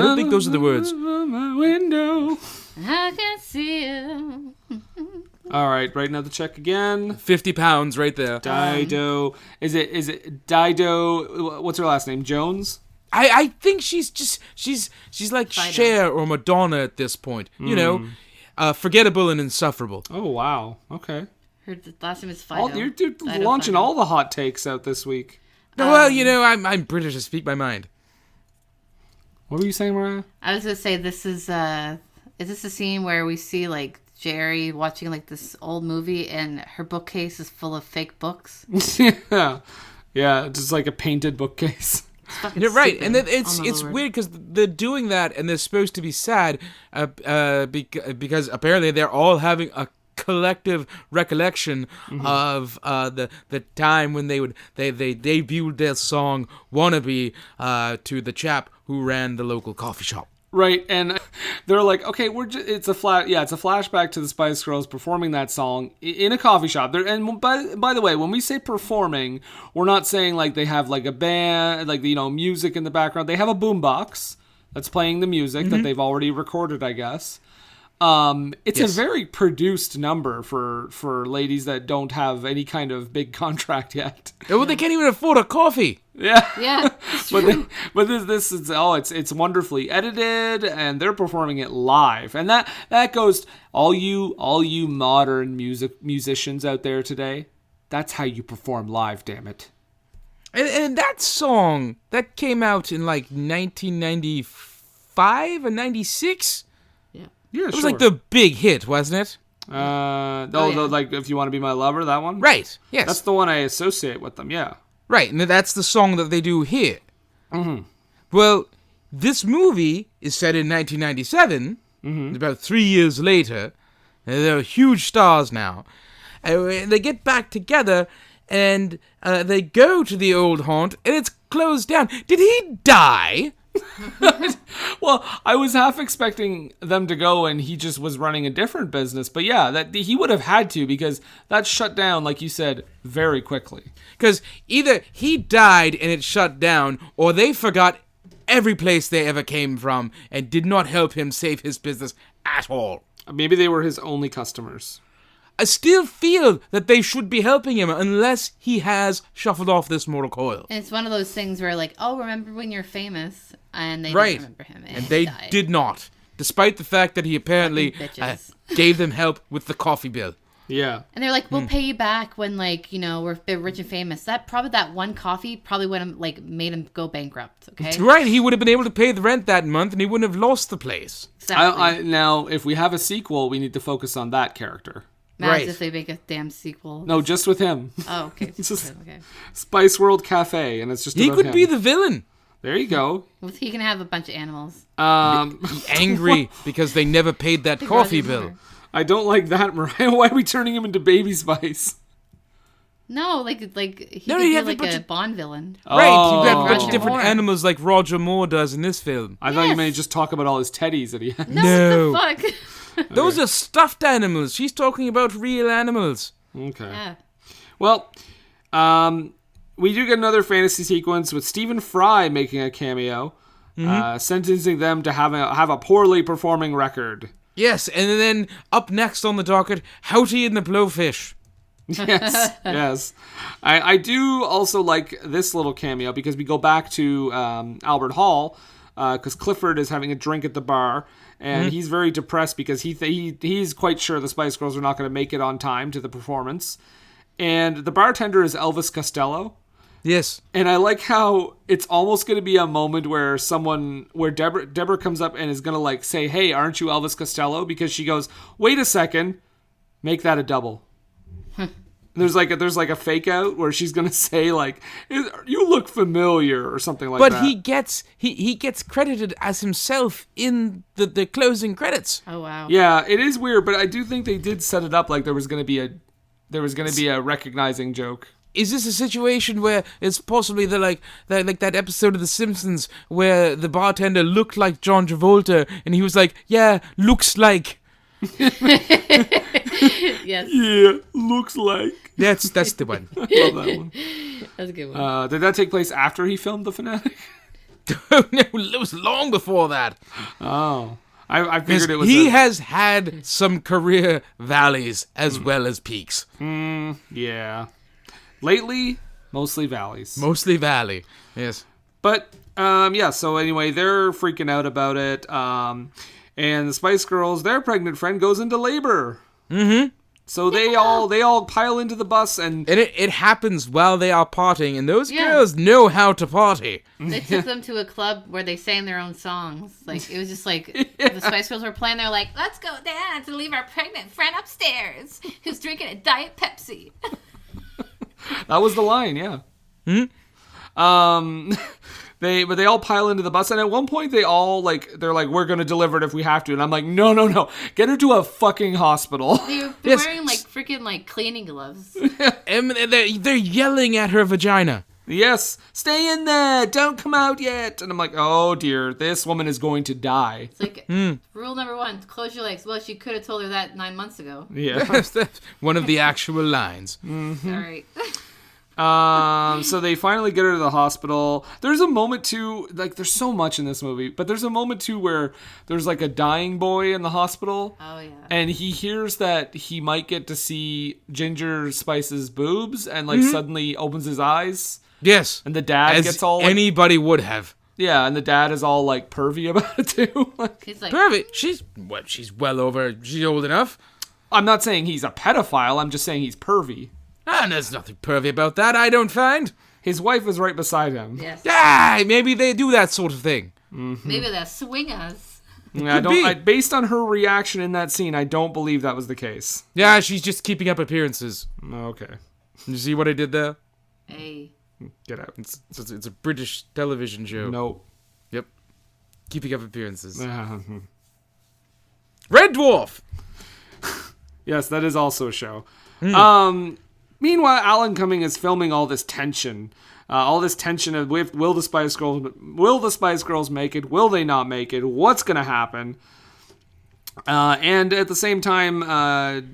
don't think those are the words. My window. I can see you. All right, writing out the check again. 50 pounds right there. Dido. Is it Dido? What's her last name? Jones? I think she's like Fido. Cher or Madonna at this point. You know, forgettable and insufferable. Oh, wow. Okay. Her last name is Fido. You're Fido, launching Fido. all the hot takes out this week. Well, you know, I'm British. I speak my mind. What were you saying, Mariah? I was gonna say this is this a scene where we see like Jerry watching like this old movie and her bookcase is full of fake books? Yeah, just like a painted bookcase. It's fucking You're right, stupid. and then Oh my it's Lord. weird because they're doing that and they're supposed to be sad because apparently they're all having a collective recollection of the time when they debuted their song "Wannabe" to the chap who ran the local coffee shop. Right, and they're like, okay, it's a flashback to the Spice Girls performing that song in a coffee shop. And by the way, when we say performing, we're not saying like they have like a band, like music in the background. They have a boombox that's playing the music that they've already recorded, I guess. It's a very produced number for ladies that don't have any kind of big contract yet. Well, they can't even afford a coffee. Yeah. Yeah, it's true. But this is it's wonderfully edited and they're performing it live. And that goes all you modern musicians out there today. That's how you perform live, damn it. And that song that came out in like 1995 or 96. Yeah, It was like the big hit, wasn't it? yeah. Like If You Want to Be My Lover, that one? Right. Yes. That's the one I associate with them, yeah. Right, and that's the song that they do here. Mm-hmm. Well, this movie is set in 1997, About 3 years later, they're huge stars now. They get back together, and they go to the old haunt, and it's closed down. Did he die? Well, I was half expecting them to go and he just was running a different business. But yeah, that he would have had to, because that shut down, like you said, very quickly. Because either he died and it shut down, or they forgot every place they ever came from and did not help him save his business at all. Maybe they were his only customers. I still feel that they should be helping him unless he has shuffled off this mortal coil. And it's one of those things where, like, oh, remember when you're famous? And they Right. didn't remember him. And they died. did not, despite the fact that he apparently Fucking bitches. gave them help with the coffee bill. Yeah. And they're like, we'll pay you back when, like, you know, we're rich and famous. That one coffee probably would have, like, made him go bankrupt, okay? Right, he would have been able to pay the rent that month and he wouldn't have lost the place. Exactly. Now, if we have a sequel, we need to focus on that character. Mad right. if they make a damn sequel. No, just with him. Oh, okay. Just- Okay. Spice World Cafe, and it's just He about could him. be the villain. There you go. Well, he can have a bunch of animals. Angry because they never paid that coffee bill. I don't like that, Mariah. Why are we turning him into Baby Spice? No, like he No, could he be had a like bunch a of- Bond villain. Right, you have a bunch Roger of different Moore. animals like Roger Moore does in this film. I thought you Yes. meant just talk about all his teddies that he had. No. What the fuck? Those are stuffed animals. She's talking about real animals. Okay. Yeah. Well, we do get another fantasy sequence with Stephen Fry making a cameo, sentencing them to have a poorly performing record. Yes, and then up next on the docket, Houghty and the Blowfish. Yes, yes. I do also like this little cameo because we go back to Albert Hall because Clifford is having a drink at the bar and he's very depressed because he's quite sure the Spice Girls are not going to make it on time to the performance. And the bartender is Elvis Costello. Yes. And I like how it's almost going to be a moment where Deborah comes up and is going to like say, "Hey, aren't you Elvis Costello?" Because she goes, "Wait a second, make that a double." There's like a fake out where she's gonna say like, "You look familiar" or something like that. But he gets credited as himself in the closing credits. Oh wow. Yeah, it is weird, but I do think they did set it up like there was gonna be a recognizing joke. Is this a situation where it's possibly like that episode of The Simpsons where the bartender looked like John Travolta and he was like, "Yeah, looks like." Yes. Yeah, looks like. That's the one. Love that one. That's a good one. Did that take place after he filmed The Fanatic? Oh, no, it was long before that. Oh, I figured it was. He has had some career valleys as well as peaks. Yeah. Lately, mostly valleys. Mostly valley. Yes. But yeah. So anyway, they're freaking out about it. And the Spice Girls, their pregnant friend goes into labor. Mm-hmm. So they all pile into the bus and it happens while they are partying, and those Yeah. girls know how to party. They took them to a club where they sang their own songs. Like it was just like the Spice Girls were playing. They're like, "Let's go dance and leave our pregnant friend upstairs, who's drinking a Diet Pepsi." that was the line, yeah. They all pile into the bus, and at one point they're like, "We're gonna deliver it if we have to," and I'm like, no, get her to a fucking hospital. They're Yes. wearing like freaking like cleaning gloves. And they're yelling at her vagina. Yes, stay in there, don't come out yet. And I'm like, oh dear, this woman is going to die. It's like rule number 1: close your legs. Well, she could have told her that 9 months ago. Yeah. That's one of the actual lines. All right. So they finally get her to the hospital. There's a moment too, like there's so much in this movie, but there's a moment too where there's like a dying boy in the hospital. Oh yeah. And he hears that he might get to see Ginger Spice's boobs and like suddenly opens his eyes. Yes. And the dad As gets all like, anybody would have. yeah, and the dad is all like pervy about it too. Like, He's like, Perfect. She's well over. She's old enough. I'm not saying he's a pedophile, I'm just saying he's pervy. And there's nothing pervy about that, I don't find. His wife is right beside him. yes. Maybe they do that sort of thing. Maybe they're swingers. Yeah, be. based on her reaction in that scene, I don't believe that was the case. Yeah, she's just keeping up appearances. Okay. You see what I did there? Hey. Get out. It's a British television show. No. Yep. Keeping up appearances. Red Dwarf. Yes, that is also a show. Meanwhile, Alan Cumming is filming all this tension. All this tension of will the Spice Girls make it? Will they not make it? What's going to happen? And at the same time,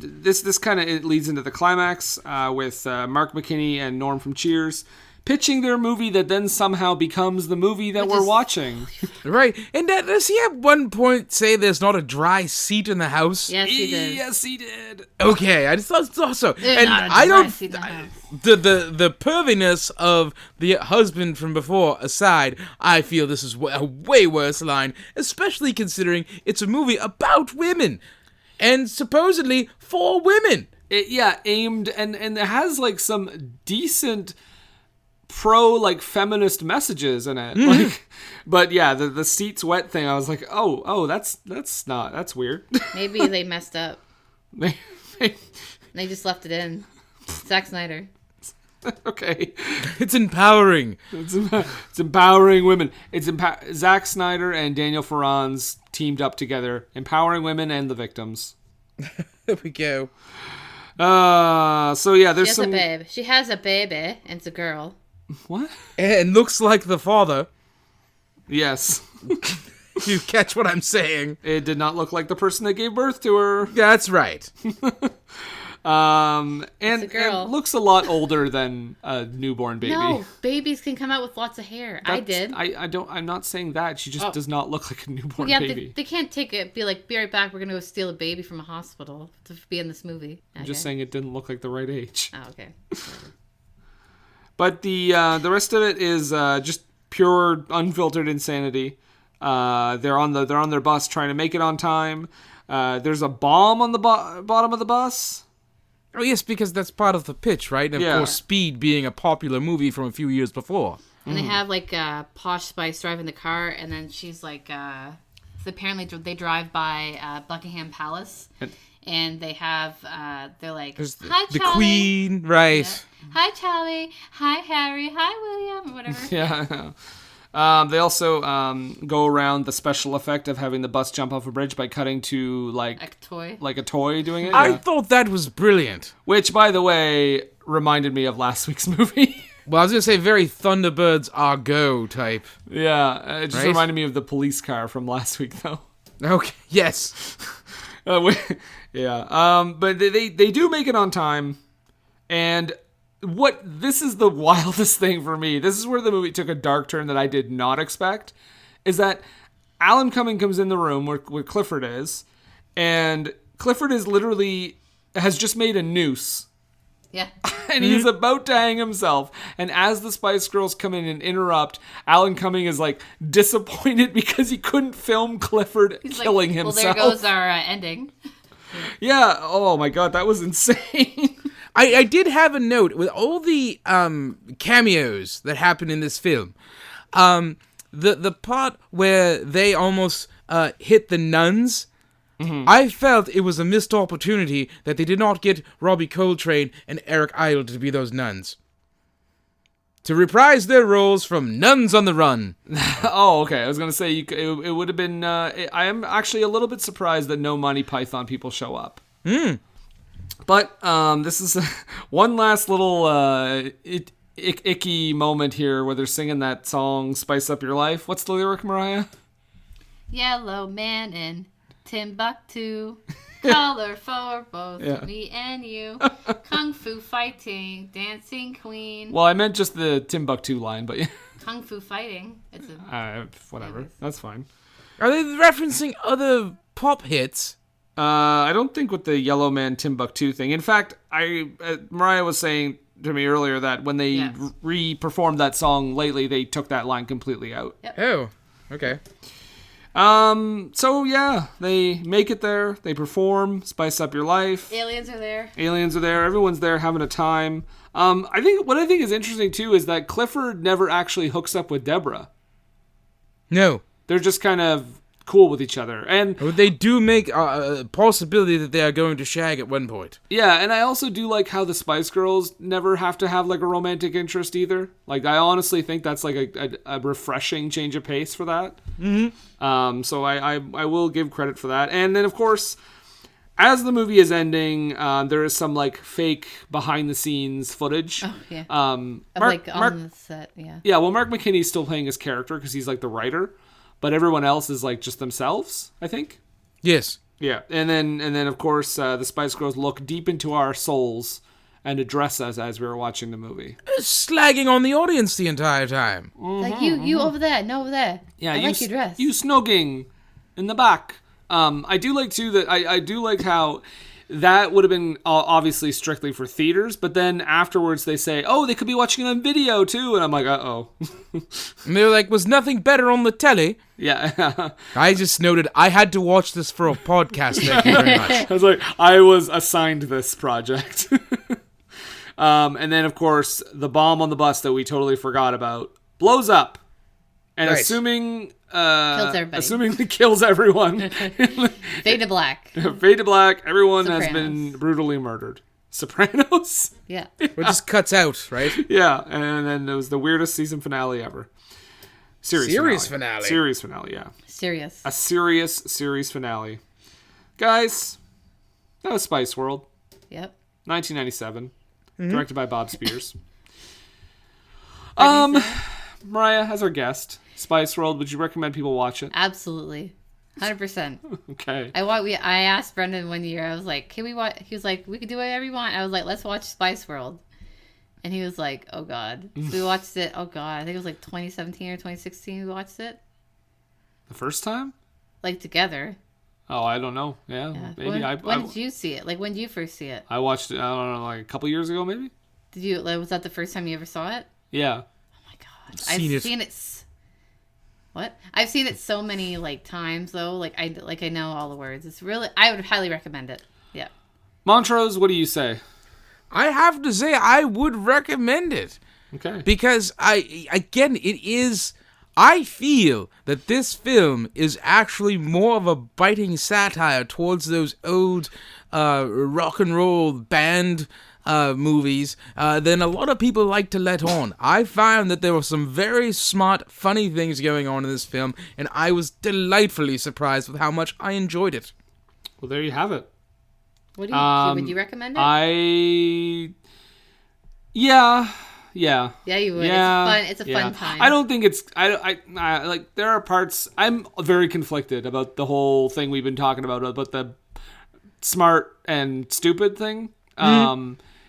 this kind of leads into the climax with Mark McKinney and Norm from Cheers pitching their movie that then somehow becomes the movie that we're watching. Right. And does he at one point say there's not a dry seat in the house? Yes, he did. Yes, he did. Okay, I just thought so. There's And not a I dry don't... seat in the house. The perviness of the husband from before aside, I feel this is a way worse line, especially considering it's a movie about women. And supposedly for women. Aimed, and it has like some decent feminist messages in it. But yeah, the seat's wet thing, I was like, oh, that's weird. Maybe they messed up. They just left it in. Zack Snyder. Okay. It's empowering. It's empowering women. Zack Snyder and Daniel Farran's teamed up together, empowering women and the victims. There we go. So yeah, there's some... She has a baby, and it's a girl. What? And looks like the father. Yes. You catch what I'm saying? It did not look like the person that gave birth to her. That's right. And girl. looks a lot older than a newborn baby. No, babies can come out with lots of hair. I did. I'm not saying that. She just does not look like a newborn baby. They can't take it. Be right back. We're gonna go steal a baby from a hospital to be in this movie. I'm just saying it didn't look like the right age. Oh, okay. But the rest of it is just pure unfiltered insanity. They're on their bus trying to make it on time. There's a bomb on the bottom of the bus. Oh, yes, because that's part of the pitch, right? And of course, Speed being a popular movie from a few years before. And they have, Posh Spice driving the car, and then she's, so apparently they drive by Buckingham Palace, and they have, they're like, There's hi, Charlie. the Queen, right. Yeah. Hi, Charlie. Hi, Harry. Hi, William, or whatever. Yeah. They also go around the special effect of having the bus jump off a bridge by cutting to a toy doing it. I thought that was brilliant. Which, by the way, reminded me of last week's movie. Well, I was going to say very Thunderbirds Argo type. Yeah, it just reminded me of the police car from last week, though. Okay, yes. Yeah, but they do make it on time, and... this is the wildest thing for me. This is where the movie took a dark turn that I did not expect. Is that Alan Cumming comes in the room where Clifford is, and Clifford has just made a noose. Yeah. And he's about to hang himself. And as the Spice Girls come in and interrupt, Alan Cumming is disappointed because he couldn't film Clifford killing himself. Well, there goes our ending. Yeah. Oh my God, that was insane. I did have a note with all the cameos that happen in this film. The part where they almost hit the nuns, I felt it was a missed opportunity that they did not get Robbie Coltrane and Eric Idle to be those nuns. To reprise their roles from Nuns on the Run. Oh, okay. I was going to say it would have been... I am actually a little bit surprised that no Monty Python people show up. But this is one last little icky moment here where they're singing that song, Spice Up Your Life. What's the lyric, Mariah? Yellow man in Timbuktu, color for both me and you, kung fu fighting, dancing queen. Well, I meant just the Timbuktu line, but... Kung fu fighting. It's whatever. Anyways. That's fine. Are they referencing other pop hits? I don't think with the Yellow Man Timbuktu thing. In fact, Mariah was saying to me earlier that when they re-performed that song lately, they took that line completely out. Yep. Oh, okay. So yeah, they make it there. They perform, Spice Up Your Life. Aliens are there. Everyone's there having a time. I think is interesting too is that Clifford never actually hooks up with Deborah. No. They're just kind of cool with each other. And They do make a possibility that they are going to shag at one point. yeah, and I also do like how the Spice Girls never have to have like a romantic interest either. Like I honestly think that's like a refreshing change of pace for that. Mm-hmm. So I will give credit for that. And then of course, as the movie is ending, there is some like fake behind the scenes footage. Oh yeah. On the set. Yeah. Yeah, well, Mark McKinney's still playing his character because he's like the writer, but everyone else is like just themselves, I think. Yes. Yeah, and then of course the Spice Girls look deep into our souls and address us as we were watching the movie. Slagging on the audience the entire time. Like you over there, no over there. Yeah, I like your dress. You snogging in the back. I do like too that I do like how that would have been obviously strictly for theaters, but then afterwards they say, oh, they could be watching it on video too, and I'm like, uh-oh. And they're like, was nothing better on the telly? Yeah. I just noted I had to watch this for a podcast. Thank you very much. I was like, I was assigned this project. And then, of course, the bomb on the bus that we totally forgot about blows up. And Nice. assuming Kills everybody. it kills everyone. Fade to black. Fade to black, everyone has Sopranos. been brutally murdered. Sopranos? Yeah. It just cuts out, right? Yeah, and then it was the weirdest season finale ever. Series finale. Series finale, yeah. Serious. A serious series finale. Guys, that was Spice World, Yep. 1997. Mm-hmm. Directed by Bob Spears. Mariah, as our guest, Spice World, would you recommend people watch it? Absolutely. 100%. Okay. I asked Brendan one year, I was like, can we watch? He was like, we could do whatever you want. I was like, let's watch Spice World. And he was like, oh God. So we watched it, oh God, I think it was like 2017 or 2016 we watched it. The first time? Like together. Oh, I don't know. Yeah, Yeah. maybe. When did you see it? Like when did you first see it? I watched it, I don't know, like a couple years ago, maybe? Did you, like, was that the first time you ever saw it? Yeah. Oh my God. Seen it. I've seen it. What? I've seen it so many like times though. Like I know all the words. It's really, I would highly recommend it. Yeah. Montrose, what do you say? I have to say, I would recommend it. Okay. Because I feel that this film is actually more of a biting satire towards those old rock and roll band movies than a lot of people like to let on. I found that there were some very smart, funny things going on in this film, and I was delightfully surprised with how much I enjoyed it. Well, there you have it. What do you, would you recommend it? Yeah, you would. yeah, It's a fun time. I don't think it's. I like. There are parts. I'm very conflicted about the whole thing we've been talking about the smart and stupid thing.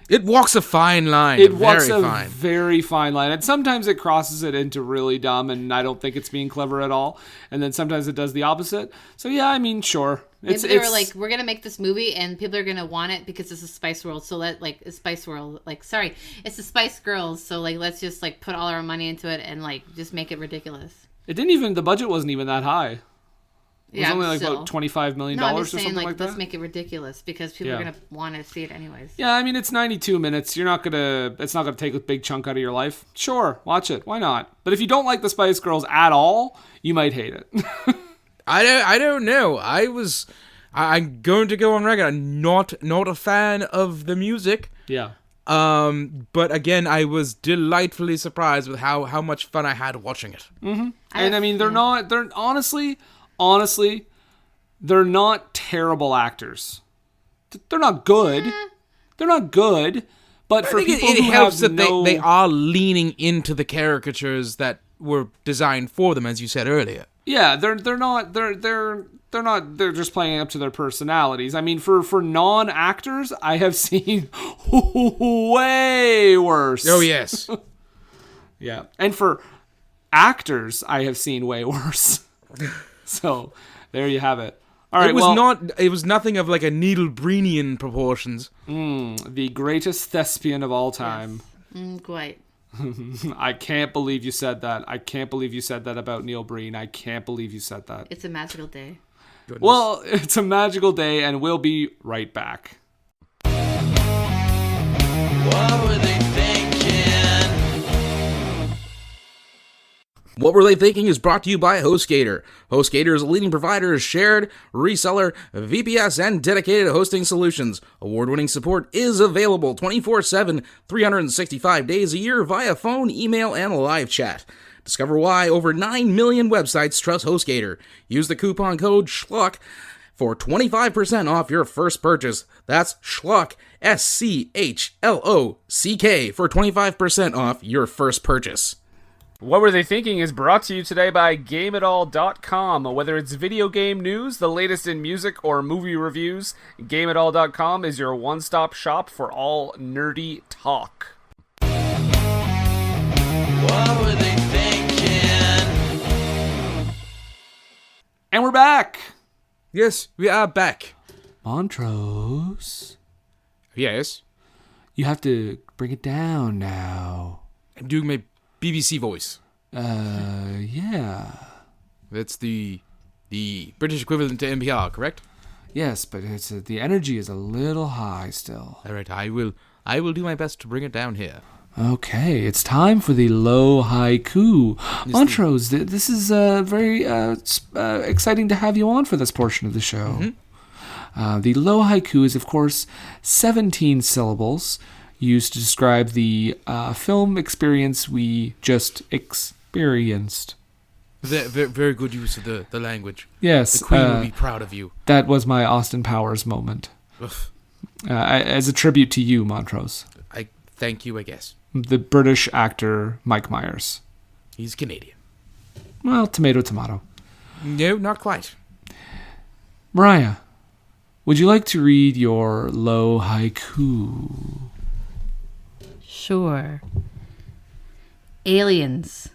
It walks a fine line. It walks very a fine. very fine line, and sometimes it crosses it into really dumb, and I don't think it's being clever at all. And then sometimes it does the opposite. So yeah, I mean, sure. Maybe they were like, we're gonna make this movie, and people are gonna want it because it's a Spice World. So it's Spice World. Like, sorry, it's the Spice Girls. So like, let's just like put all our money into it and like just make it ridiculous. It didn't even. The budget wasn't even that high. It was Yeah, only like still. about $25 million No, I'm or just saying, something like, like that. let's make it ridiculous because people are gonna want to see it anyways. Yeah, I mean, it's 92 minutes. It's not gonna take a big chunk out of your life. Sure, watch it. Why not? But if you don't like the Spice Girls at all, you might hate it. I don't know. I'm going to go on record. I'm not a fan of the music. Yeah. But again, I was delightfully surprised with how much fun I had watching it. Mm-hmm. And I mean, they're honestly, they're not terrible actors. They're not good. They're not good. But for people it who helps have that they are leaning into the caricatures that were designed for them, as you said earlier. Yeah, they're just playing up to their personalities. I mean, for non-actors, I have seen way worse. Oh yes. Yeah. And for actors, I have seen way worse. So, there you have it. All right, it was nothing of like a Needlebrinian proportions. The greatest thespian of all time. Yes. Quite. I can't believe you said that. I can't believe you said that about Neil Breen. I can't believe you said that. It's a magical day. Goodness. Well, it's a magical day, and we'll be right back. What were they thinking? What Were They Thinking is brought to you by HostGator. HostGator is a leading provider of shared, reseller, VPS, and dedicated hosting solutions. Award-winning support is available 24/7, 365 days a year via phone, email, and live chat. Discover why over 9 million websites trust HostGator. Use the coupon code SCHLOCK for 25% off your first purchase. That's SCHLOCK, SCHLOCK, for 25% off your first purchase. What Were They Thinking is brought to you today by GameItAll.com. Whether it's video game news, the latest in music, or movie reviews, GameItAll.com is your one-stop shop for all nerdy talk. What were they thinking? And we're back! Yes, we are back. Montrose, Yes, you have to bring it down now. I'm doing my BBC voice. Yeah. That's the British equivalent to NPR, correct? Yes, but it's the energy is a little high still. All right, I will do my best to bring it down here. Okay, it's time for the low haiku. Montrose, this is very exciting to have you on for this portion of the show. Mm-hmm. The low haiku is, of course, 17 syllables used to describe the film experience we just experienced. Very, very good use of the language. Yes. The Queen will be proud of you. That was my Austin Powers moment. As a tribute to you, Montrose. I thank you, I guess. The British actor Mike Myers. He's Canadian. Well, tomato, tomato. No, not quite. Mariah, would you like to read your low haiku? Sure. Aliens.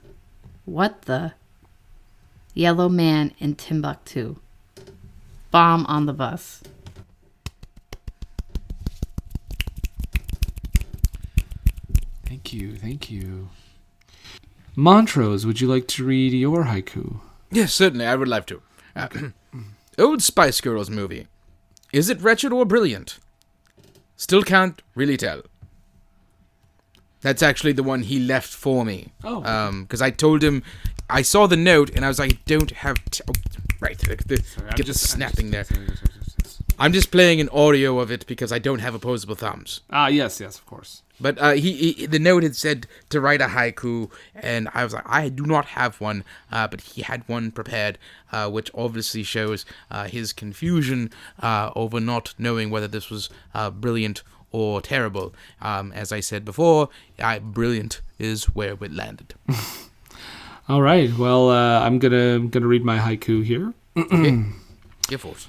What the? Yellow man in Timbuktu. Bomb on the bus. Thank you. Montrose, would you like to read your haiku? Yes, certainly, I would like to. Old Spice Girls movie. Is it wretched or brilliant? Still can't really tell. That's actually the one he left for me. Oh. Because I told him, I saw the note, and I was like, I don't have... right, get the snapping there. I'm just playing an audio of it because I don't have opposable thumbs. Yes, of course. But the note had said to write a haiku, and I was like, I do not have one, but he had one prepared, which obviously shows his confusion over not knowing whether this was brilliant or terrible. As I said before, brilliant is where we landed. All right, well, I'm gonna read my haiku here. Okay. Give force.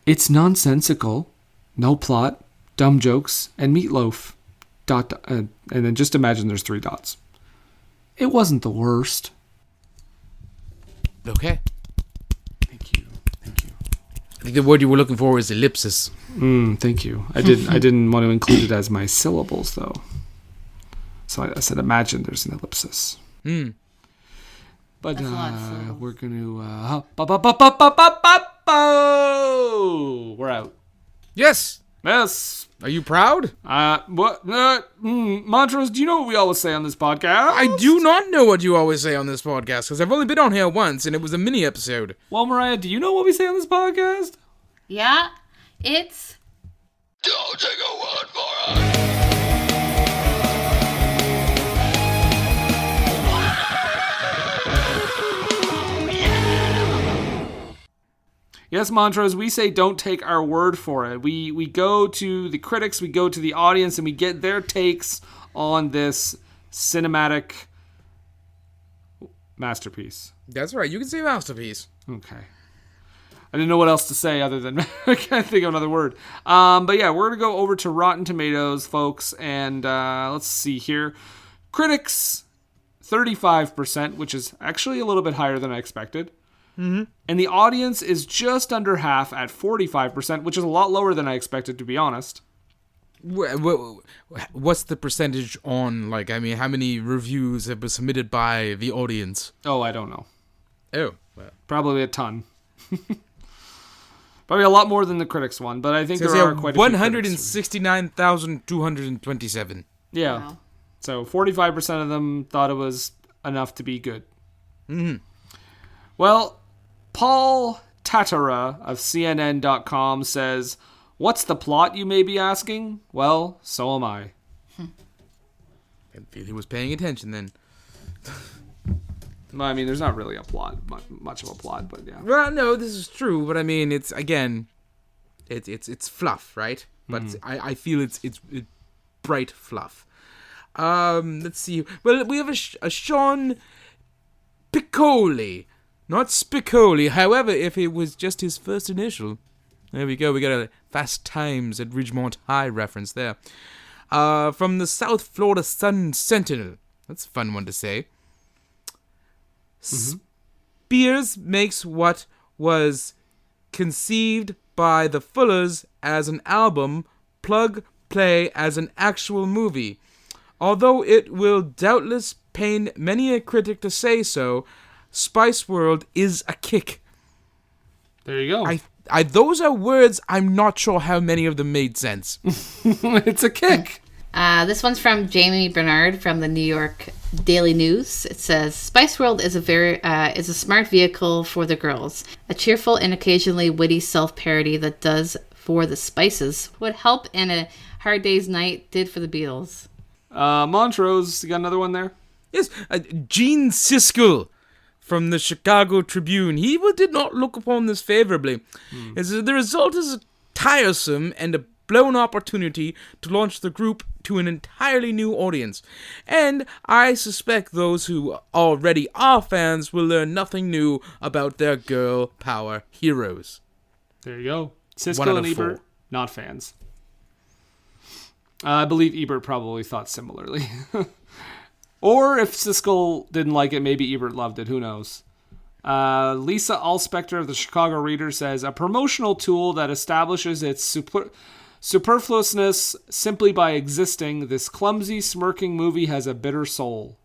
It's nonsensical, no plot, dumb jokes, and meatloaf. And then just imagine there's 3 dots. It wasn't the worst. Okay. Thank you. I think the word you were looking for was ellipsis. Thank you. I didn't want to include it as my syllables though. So I said imagine there's an ellipsis. But That's a lot of syllables. we're gonna we're out. Yes. Yes. Are you proud? What? Montrose, do you know what we always say on this podcast? I do not know what you always say on this podcast, because I've only been on here once, and it was a mini episode. Well, Mariah, do you know what we say on this podcast? Yeah, it's... Don't take a word for it. Yes, Montrose, we say don't take our word for it. We go to the critics, we go to the audience, and we get their takes on this cinematic masterpiece. That's right. You can say masterpiece. Okay. I didn't know what else to say other than I can't think of another word. But yeah, we're going to go over to Rotten Tomatoes, folks, and let's see here. Critics, 35%, which is actually a little bit higher than I expected. Mm-hmm. And the audience is just under half at 45%, which is a lot lower than I expected, to be honest. What's the percentage on, like, I mean, how many reviews have been submitted by the audience? Oh, I don't know. Oh. Well. Probably a ton. Probably a lot more than the critics one, but I think there are quite a few 169,227. Yeah. Wow. So 45% of them thought it was enough to be good. Mm-hmm. Well, Paul Tatara of CNN.com says, "What's the plot, you may be asking? Well, so am I." I feel he was paying attention then. I mean, there's not really a plot, much of a plot, but yeah. Well, no, this is true, but I mean, it's again, it's fluff, right? But I feel it's bright fluff. Let's see. Well, we have a Sean Piccoli, not Spicoli. However, if it was just his first initial, there we go. We got a Fast Times at Ridgemont High reference there. From the South Florida Sun Sentinel. That's a fun one to say. Spears makes what was conceived by the Fullers as an album play as an actual movie. Although it will doubtless pain many a critic to say so, Spice World is a kick. There you go. Those are words, I'm not sure how many of them made sense. It's a kick. This one's from Jamie Bernard from the New York Daily News. It says, Spice World is a smart vehicle for the girls. A cheerful and occasionally witty self-parody that does for the Spices would help in a hard day's night did for the Beatles. Montrose, you got another one there? Yes, Gene Siskel from the Chicago Tribune. He did not look upon this favorably. The result is tiresome and a blown opportunity to launch the group to an entirely new audience. And I suspect those who already are fans will learn nothing new about their girl power heroes. There you go. Siskel and Ebert, not fans. I believe Ebert probably thought similarly. Or if Siskel didn't like it, maybe Ebert loved it. Who knows? Lisa Allspector of the Chicago Reader says, a promotional tool that establishes its superfluousness simply by existing, this clumsy, smirking movie has a bitter soul.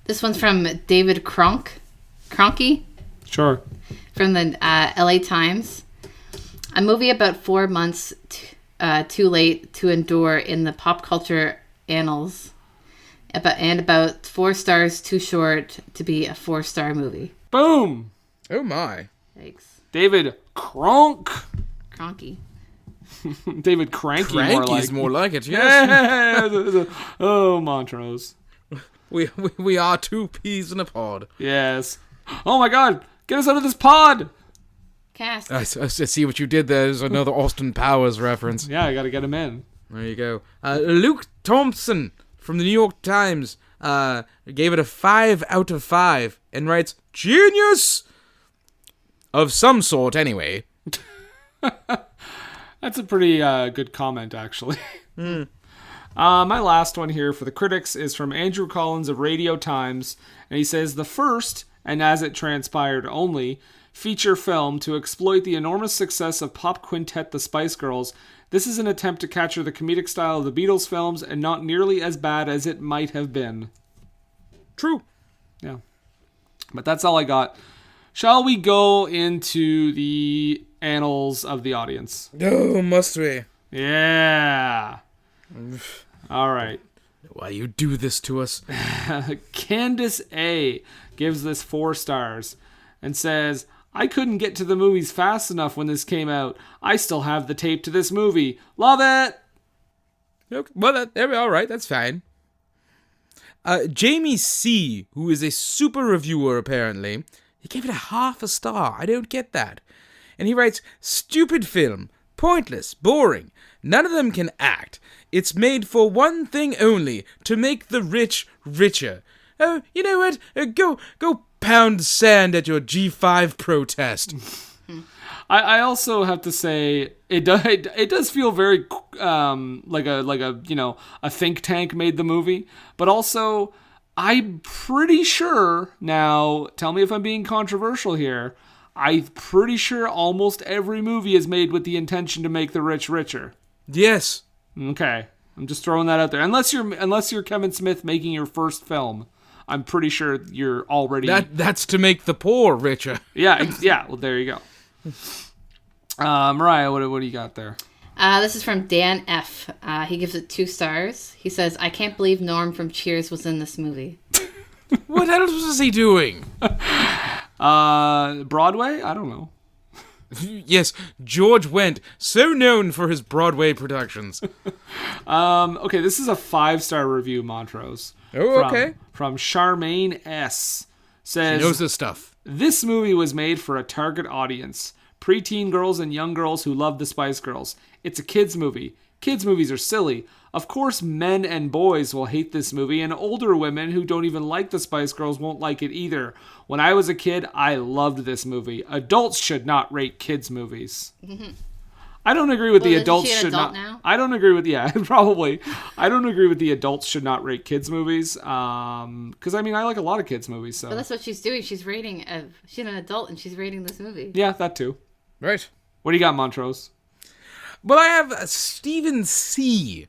This one's from David Kroenke. Sure. From the LA Times. A movie about 4 months too late to endure in the pop culture annals. About 4 stars too short to be a 4-star movie. Boom! Oh my. Thanks. David Kroenke. David Cranky, more like it, yes. Oh, Montrose. We are 2 peas in a pod. Yes. Oh my god, get us out of this pod! Cast. I see what you did there. There's another Austin Powers reference. Yeah, I gotta get him in. There you go. Luke Thompson from the New York Times gave it a 5 out of 5 and writes, genius! Of some sort, anyway. That's a pretty good comment, actually. My last one here for the critics is from Andrew Collins of Radio Times, and he says, the first, and as it transpired only, feature film to exploit the enormous success of pop quintet The Spice Girls. This is an attempt to capture the comedic style of the Beatles films and not nearly as bad as it might have been. True. Yeah. But that's all I got. Shall we go into the annals of the audience? Oh, must we? Yeah. All right. Why you do this to us? Candace A gives this 4 stars and says, I couldn't get to the movies fast enough when this came out. I still have the tape to this movie. Love it! Okay, well, all right, that's fine. Jamie C., who is a super reviewer, apparently, he gave it a 0.5 star. I don't get that. And he writes, stupid film, pointless, boring. None of them can act. It's made for one thing only, to make the rich richer. Oh, you know what? Go pound sand at your G5 protest. I also have to say it does feel very like a think tank made the movie, but also I'm pretty sure now. Tell me if I'm being controversial here. I'm pretty sure almost every movie is made with the intention to make the rich richer. Yes. Okay, I'm just throwing that out there. Unless you're Kevin Smith making your first film. I'm pretty sure you're already... That's to make the poor richer. Yeah. Well, there you go. Mariah, what do you got there? This is from Dan F. He gives it 2 stars. He says, I can't believe Norm from Cheers was in this movie. What else was he doing? Broadway? I don't know. Yes, George Wendt, so known for his Broadway productions. Okay, this is a 5-star review, Montrose. Oh, okay. From Charmaine S. Says, She knows this stuff. This movie was made for a target audience. Preteen girls and young girls who love the Spice Girls. It's a kids movie. Kids movies are silly. Of course, men and boys will hate this movie, and older women who don't even like the Spice Girls won't like it either. When I was a kid, I loved this movie. Adults should not rate kids movies. I don't agree with the adults should not. Now? I don't agree with probably. I don't agree with the adults should not rate kids movies. Because I mean, I like a lot of kids movies. So. But that's what she's doing. She's rating. She's an adult and she's rating this movie. Yeah, that too. Right. What do you got, Montrose? Well, I have Stephen C.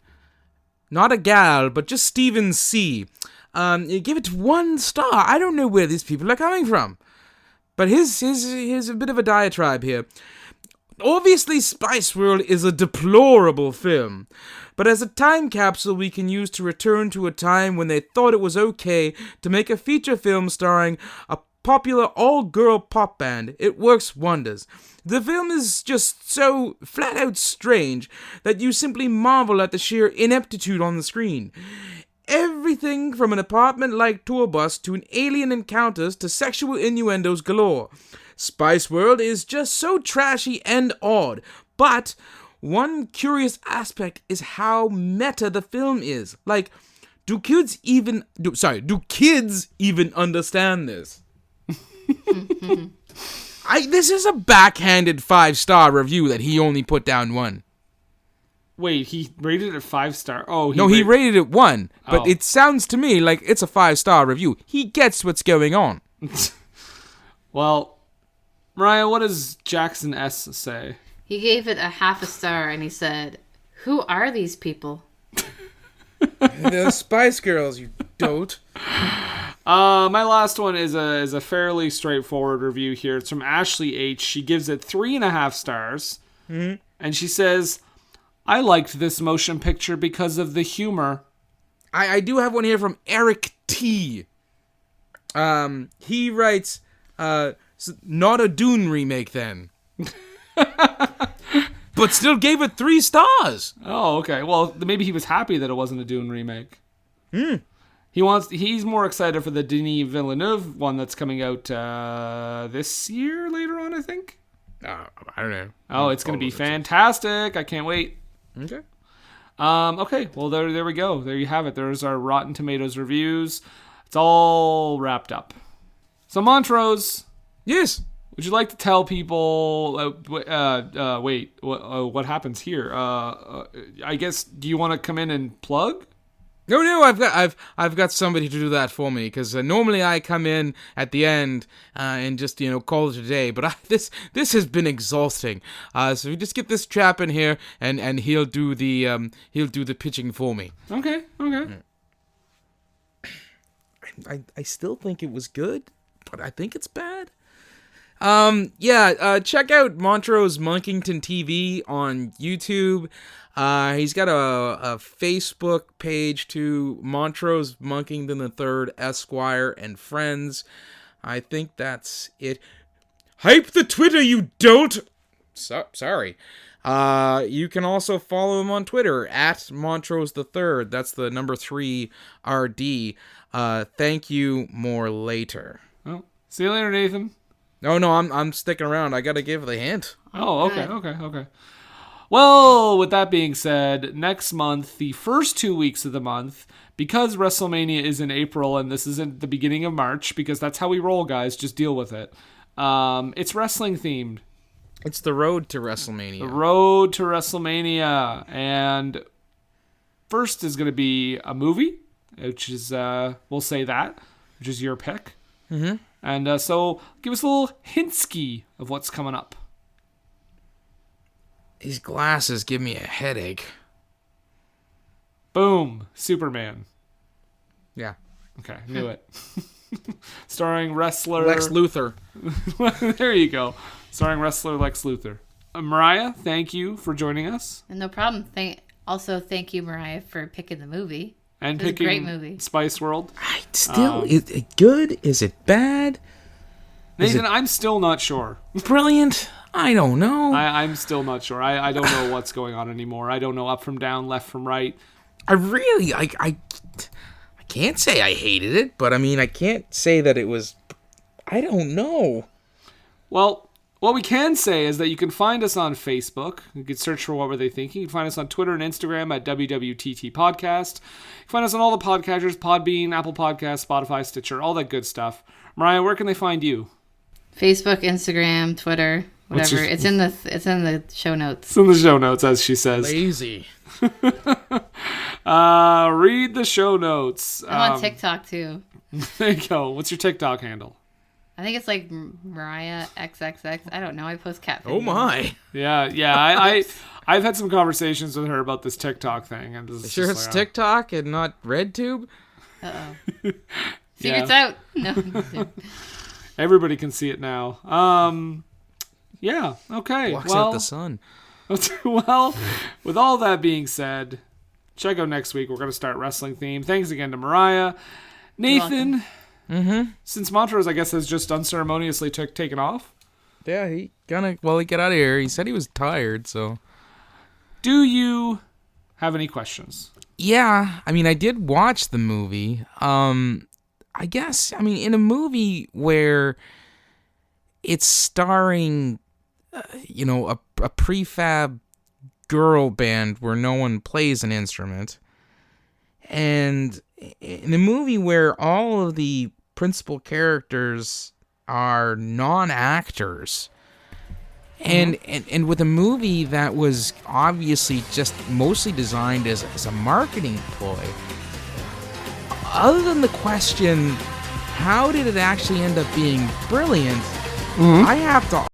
Not a gal, but just Stephen C. You give it 1 star. I don't know where these people are coming from. But here's a bit of a diatribe here. Obviously, Spice World is a deplorable film. But as a time capsule we can use to return to a time when they thought it was okay to make a feature film starring a popular all-girl pop band, it works wonders. The film is just so flat-out strange that you simply marvel at the sheer ineptitude on the screen. Everything from an apartment-like tour bus to an alien encounters to sexual innuendos galore. Spice World is just so trashy and odd, but one curious aspect is how meta the film is. Like, do kids even understand this? This is a backhanded 5-star review that he only put down 1. Wait, he rated it 5-star. Oh, he rated it 1. But it sounds to me like it's a 5-star review. He gets what's going on. Well, Mariah, what does Jackson S say? He gave it a 0.5 star and he said, "Who are these people?" The Spice Girls, you dote. My last one is a fairly straightforward review here. It's from Ashley H. She gives it 3.5 stars. Mm-hmm. And she says, I liked this motion picture because of the humor. I do have one here from Eric T. He writes, not a Dune remake then. But still gave it 3 stars. Oh, okay. Well, maybe he was happy that it wasn't a Dune remake. He's more excited for the Denis Villeneuve one that's coming out this year, later on, I think. I don't know. Oh, it's going to be fantastic. I can't wait. Okay. Okay, well, there we go. There you have it. There's our Rotten Tomatoes reviews. It's all wrapped up. So, Montrose. Yes. Would you like to tell people? What happens here? I guess. Do you want to come in and plug? No, I've got somebody to do that for me, because normally I come in at the end and just call it a day. But this has been exhausting. So we just get this chap in here and he'll do the pitching for me. Okay. I still think it was good, but I think it's bad. Check out Montrose Monkington TV on YouTube. He's got a Facebook page too, Montrose Monkington III Esquire and Friends. I think that's it. Hype the Twitter, you dolt! Sorry. You can also follow him on Twitter, at Montrose III. That's the number 3 RD. Thank you, more later. Well, see you later, Nathan. No, I'm sticking around. I gotta give the hint. Oh, okay. Well, with that being said, next month, the first 2 weeks of the month, because WrestleMania is in April and this isn't the beginning of March, because that's how we roll, guys, just deal with it. It's wrestling themed. It's the road to WrestleMania. The road to WrestleMania. And first is going to be a movie, which is, we'll say that, which is your pick. Mm-hmm. And so give us a little hint-ski of what's coming up. These glasses give me a headache. Boom. Superman. Yeah. Okay, knew it. Starring wrestler... Lex Luthor. There you go. Starring wrestler Lex Luthor. Mariah, thank you for joining us. No problem. Thank you, Mariah, for picking the movie. And it was picking a great movie. Spice World. Is it good? Is it bad? Nathan, I'm still not sure. Brilliant? I don't know. I'm still not sure. I don't know what's going on anymore. I don't know up from down, left from right. I can't say I hated it, but I mean, I can't say that it was... I don't know. Well, what we can say is that you can find us on Facebook. You can search for What Were They Thinking. You can find us on Twitter and Instagram at WWTT Podcast. You can find us on all the podcatchers, Podbean, Apple Podcasts, Spotify, Stitcher, all that good stuff. Mariah, where can they find you? Facebook, Instagram, Twitter, whatever. It's in the show notes. It's in the show notes, as she says. Lazy. Read the show notes. I'm on TikTok, too. There you go. What's your TikTok handle? I think it's like Mariah XXX. I don't know. I post cat videos. Oh, my. Yeah. I've had some conversations with her about this TikTok thing. And this Sure it's TikTok and not RedTube? Uh-oh. Secret's out. No. Everybody can see it now. Yeah, okay. Blocks out the sun. Well, with all that being said, check out next week. We're going to start wrestling theme. Thanks again to Mariah. Nathan, since Manta Rays, I guess, has just unceremoniously taken off. Yeah, he got out of here. He said he was tired, so. Do you have any questions? Yeah, I mean, I did watch the movie. I guess, I mean, in a movie where it's starring, a prefab girl band where no one plays an instrument, and in a movie where all of the principal characters are non-actors, and with a movie that was obviously just mostly designed as a marketing ploy, other than the question, how did it actually end up being brilliant? I have to...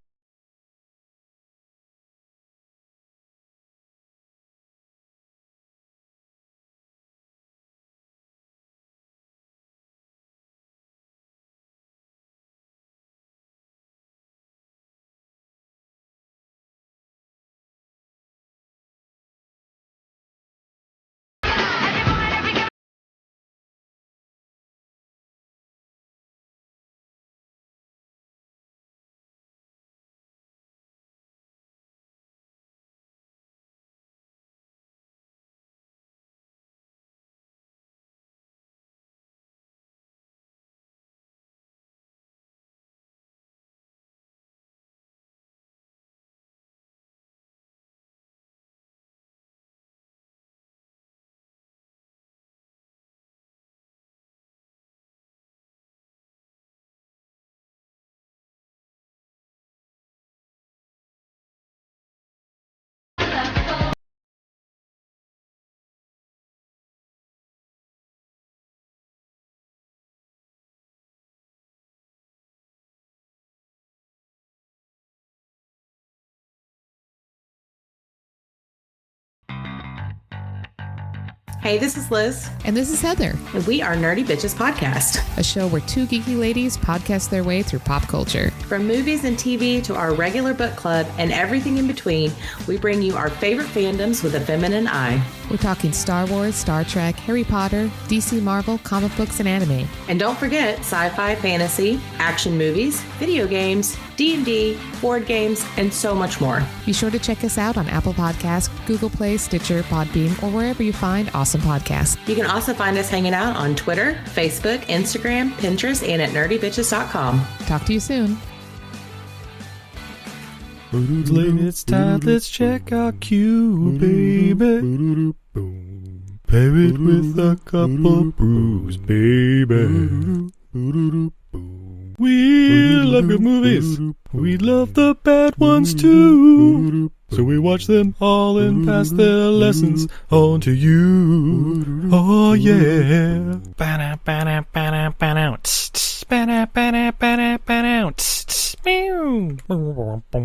Hey, this is Liz. And this is Heather. And we are Nerdy Bitches Podcast, a show where two geeky ladies podcast their way through pop culture. From movies and TV to our regular book club and everything in between, we bring you our favorite fandoms with a feminine eye. We're talking Star Wars, Star Trek, Harry Potter, DC, Marvel, comic books, and anime. And don't forget sci-fi, fantasy, action movies, video games, D&D, board games, and so much more. Be sure to check us out on Apple Podcasts, Google Play, Stitcher, Podbean, or wherever you find awesome podcasts. You can also find us hanging out on Twitter, Facebook, Instagram, Pinterest, and at nerdybitches.com. Talk to you soon. It's time, let's check our cue, baby. Pair it with a couple brews, baby. We love good movies. We love the bad ones too. So we watch them all and pass their lessons on to you. Oh yeah.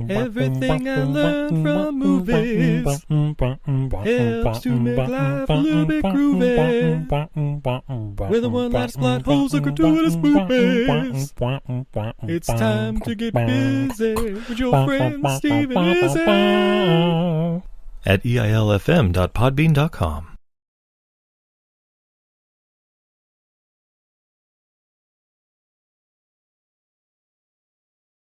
Everything I learned from movies helps to make life a little bit groovy. With a one-liner plot holes and gratuitous movies. It's time to get busy with your friend Steve and Izzy at eilfm.podbean.com.